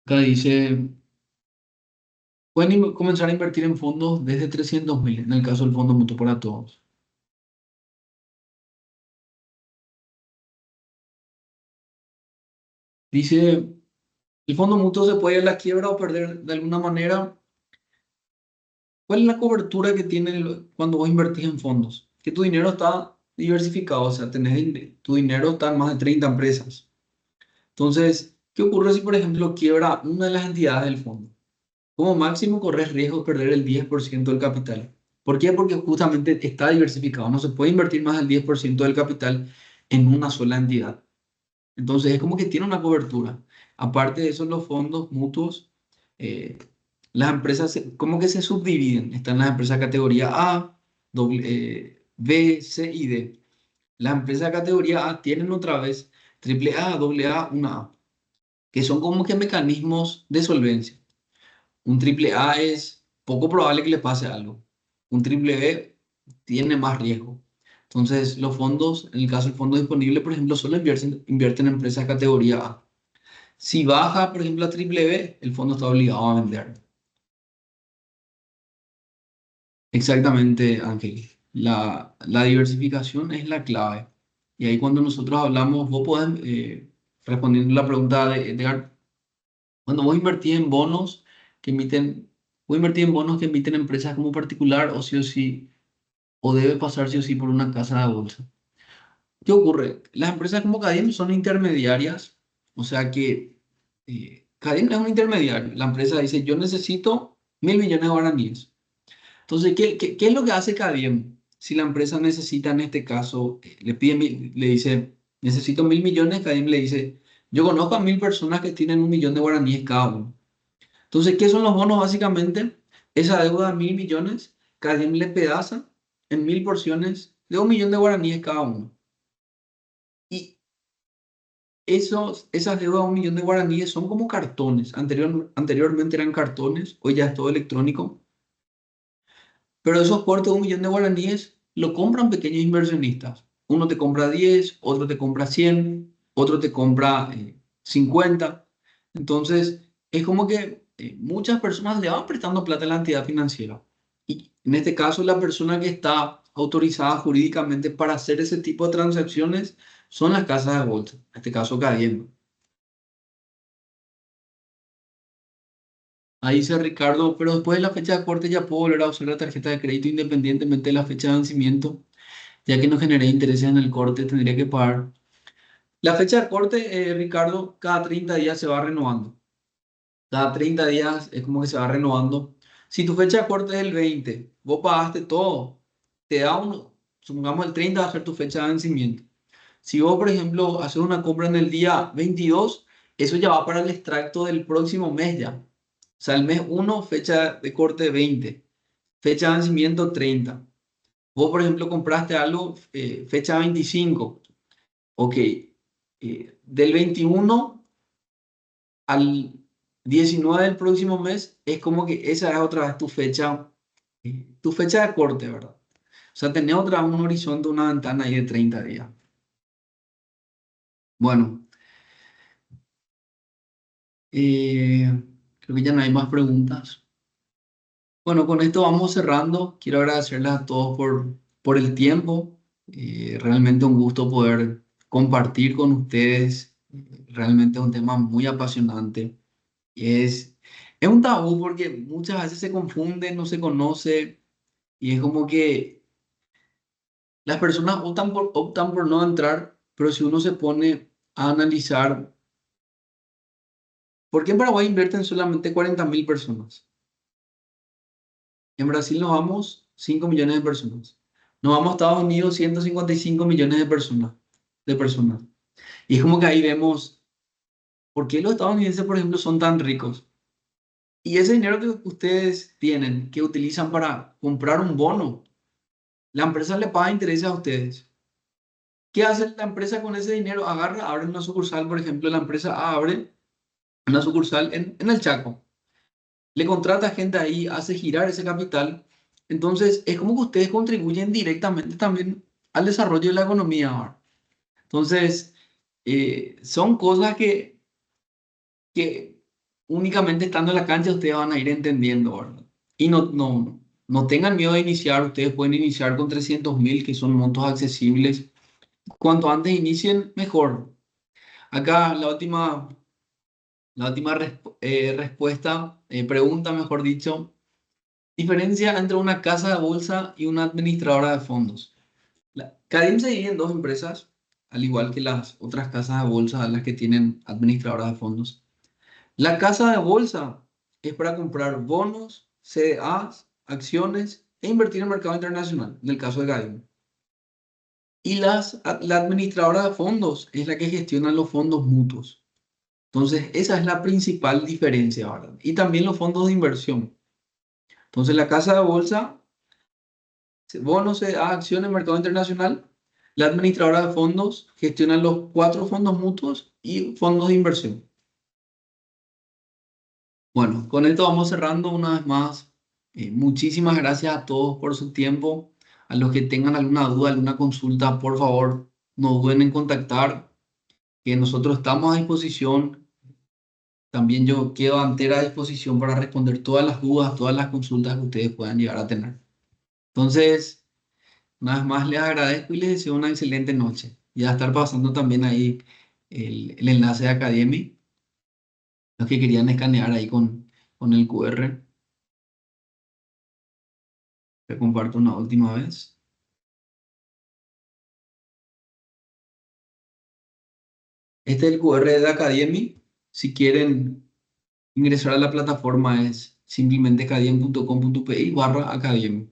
Acá dice, pueden comenzar a invertir en fondos desde 300.000, en el caso del Fondo Mutuo para Todos. Dice, el Fondo Mutuo se puede ir a la quiebra o perder de alguna manera. ¿Cuál es la cobertura que tiene cuando vos invertís en fondos? Que tu dinero está diversificado, o sea, tu dinero está en más de 30 empresas. Entonces, ¿qué ocurre si, por ejemplo, quiebra una de las entidades del fondo? Como máximo corres riesgo de perder el 10% del capital. ¿Por qué? Porque justamente está diversificado. No se puede invertir más del 10% del capital en una sola entidad. Entonces, es como que tiene una cobertura. Aparte de eso, los fondos mutuos, eh, las empresas como que se subdividen. Están las empresas categoría A, B, C y D. Las empresas categoría A tienen otra vez triple A, doble A, una A, que son como que mecanismos de solvencia. Un triple A es poco probable que le pase algo. Un triple B tiene más riesgo. Entonces, los fondos, en el caso del fondo disponible, por ejemplo, solo invierten en empresas categoría A. Si baja, por ejemplo, a triple B, el fondo está obligado a vender. Exactamente, Ángel. La diversificación es la clave. Y ahí cuando nosotros hablamos, vos podés, respondiendo la pregunta de Edgar, cuando vos invertís en bonos que emiten, vos invertís en bonos que emiten empresas como particular o sí, o debe pasar sí o sí por una casa de bolsa. ¿Qué ocurre? Las empresas como Cadiem son intermediarias, o sea que Cadiem es un intermediario. La empresa dice, yo necesito 1.000 millones de guaraníes. Entonces, ¿qué es lo que hace Cadiem? Si la empresa necesita, en este caso, le dice, necesito 1.000 millones, Cadiem le dice, yo conozco a 1.000 personas que tienen 1 millón de guaraníes cada uno. Entonces, ¿qué son los bonos básicamente? Esa deuda de 1.000 millones, Cadiem le pedaza en 1000 porciones de 1 millón de guaraníes cada uno. Y esas deudas de 1 millón de guaraníes son como cartones. Anteriormente eran cartones, hoy ya es todo electrónico. Pero esos portes de 1 millón de guaraníes lo compran pequeños inversionistas. Uno te compra 10, otro te compra 100, otro te compra 50. Entonces, es como que muchas personas le van prestando plata a la entidad financiera. Y en este caso, la persona que está autorizada jurídicamente para hacer ese tipo de transacciones son las casas de bolsa, en este caso Cadiema. Ahí dice Ricardo, pero después de la fecha de corte ya puedo volver a usar la tarjeta de crédito independientemente de la fecha de vencimiento, ya que no generé intereses en el corte, tendría que pagar. La fecha de corte, Ricardo, cada 30 días se va renovando. Cada 30 días es como que se va renovando. Si tu fecha de corte es el 20, vos pagaste todo, te da uno, supongamos el 30 va a ser tu fecha de vencimiento. Si vos, por ejemplo, haces una compra en el día 22, eso ya va para el extracto del próximo mes ya. O sea, el mes uno fecha de corte 20, fecha de vencimiento 30. Vos, por ejemplo, compraste algo, fecha 25. Ok, del 21 al 19 del próximo mes es como que esa es otra vez tu fecha de corte, ¿verdad? O sea, tenés otra vez un horizonte, una ventana ahí de 30 días. Bueno, creo que ya no hay más preguntas. Bueno, con esto vamos cerrando. Quiero agradecerles a todos por el tiempo. Realmente un gusto poder compartir con ustedes. Realmente es un tema muy apasionante. Y es un tabú porque muchas veces se confunde, no se conoce y es como que las personas optan por no entrar, pero si uno se pone a analizar, ¿por qué en Paraguay invierten solamente 40.000 personas? En Brasil nos vamos 5 millones de personas. Nos vamos a Estados Unidos 155 millones de personas. Y es como que ahí vemos por qué los estadounidenses, por ejemplo, son tan ricos. Y ese dinero que ustedes tienen, que utilizan para comprar un bono, la empresa le paga intereses a ustedes. ¿Qué hace la empresa con ese dinero? Agarra, abre una sucursal, por ejemplo, la empresa abre una sucursal en el Chaco. Le contrata gente ahí, hace girar ese capital. Entonces, es como que ustedes contribuyen directamente también al desarrollo de la economía ahora. Entonces, son cosas que únicamente estando en la cancha ustedes van a ir entendiendo, ¿verdad? Y no tengan miedo de iniciar. Ustedes pueden iniciar con 300.000, que son montos accesibles. Cuanto antes inicien, mejor. Acá la última respuesta, pregunta, mejor dicho, diferencia entre una casa de bolsa y una administradora de fondos. Cadim se divide en dos empresas, al igual que las otras casas de bolsa, las que tienen administradoras de fondos. La casa de bolsa es para comprar bonos, CDAs, acciones e invertir en el mercado internacional, en el caso de Cadim. Y la administradora de fondos es la que gestiona los fondos mutuos. Entonces, esa es la principal diferencia, ¿verdad? Y también los fondos de inversión. Entonces, la casa de bolsa, bonos, acciones, mercado internacional. La administradora de fondos gestiona los 4 fondos mutuos y fondos de inversión. Bueno, con esto vamos cerrando una vez más. Muchísimas gracias a todos por su tiempo. A los que tengan alguna duda, alguna consulta, por favor, no duden en contactar, que nosotros estamos a disposición. También yo quedo a entera disposición para responder todas las dudas, todas las consultas que ustedes puedan llegar a tener. Entonces, una vez más les agradezco y les deseo una excelente noche. Y a estar pasando también ahí el enlace de Academy, los que querían escanear ahí con el QR. Te comparto una última vez. Este es el QR de Academy. Si quieren ingresar a la plataforma es simplemente academy.com.pi/academy.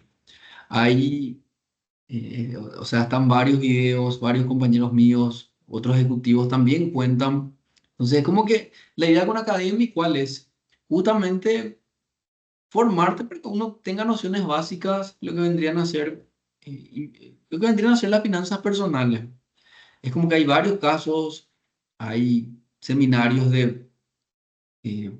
Ahí o sea, están varios videos, varios compañeros míos, otros ejecutivos también cuentan. Entonces, es como que la idea con Academy, ¿cuál es? Justamente formarte para que uno tenga nociones básicas, lo que vendrían a ser lo que vendrían a ser las finanzas personales. Es como que hay varios casos, hay seminarios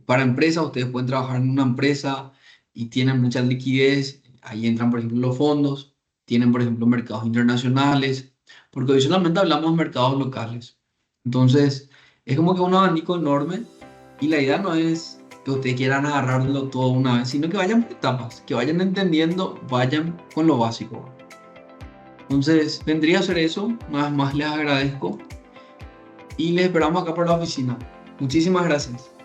para empresas, ustedes pueden trabajar en una empresa y tienen mucha liquidez, ahí entran, por ejemplo, los fondos, tienen, por ejemplo, mercados internacionales, porque adicionalmente hablamos de mercados locales. Entonces, es como que un abanico enorme y la idea no es que ustedes quieran agarrarlo todo una vez, sino que vayan por etapas, que vayan entendiendo, vayan con lo básico. Entonces, vendría a ser eso, una vez más les agradezco y les esperamos acá por la oficina. Muchísimas gracias.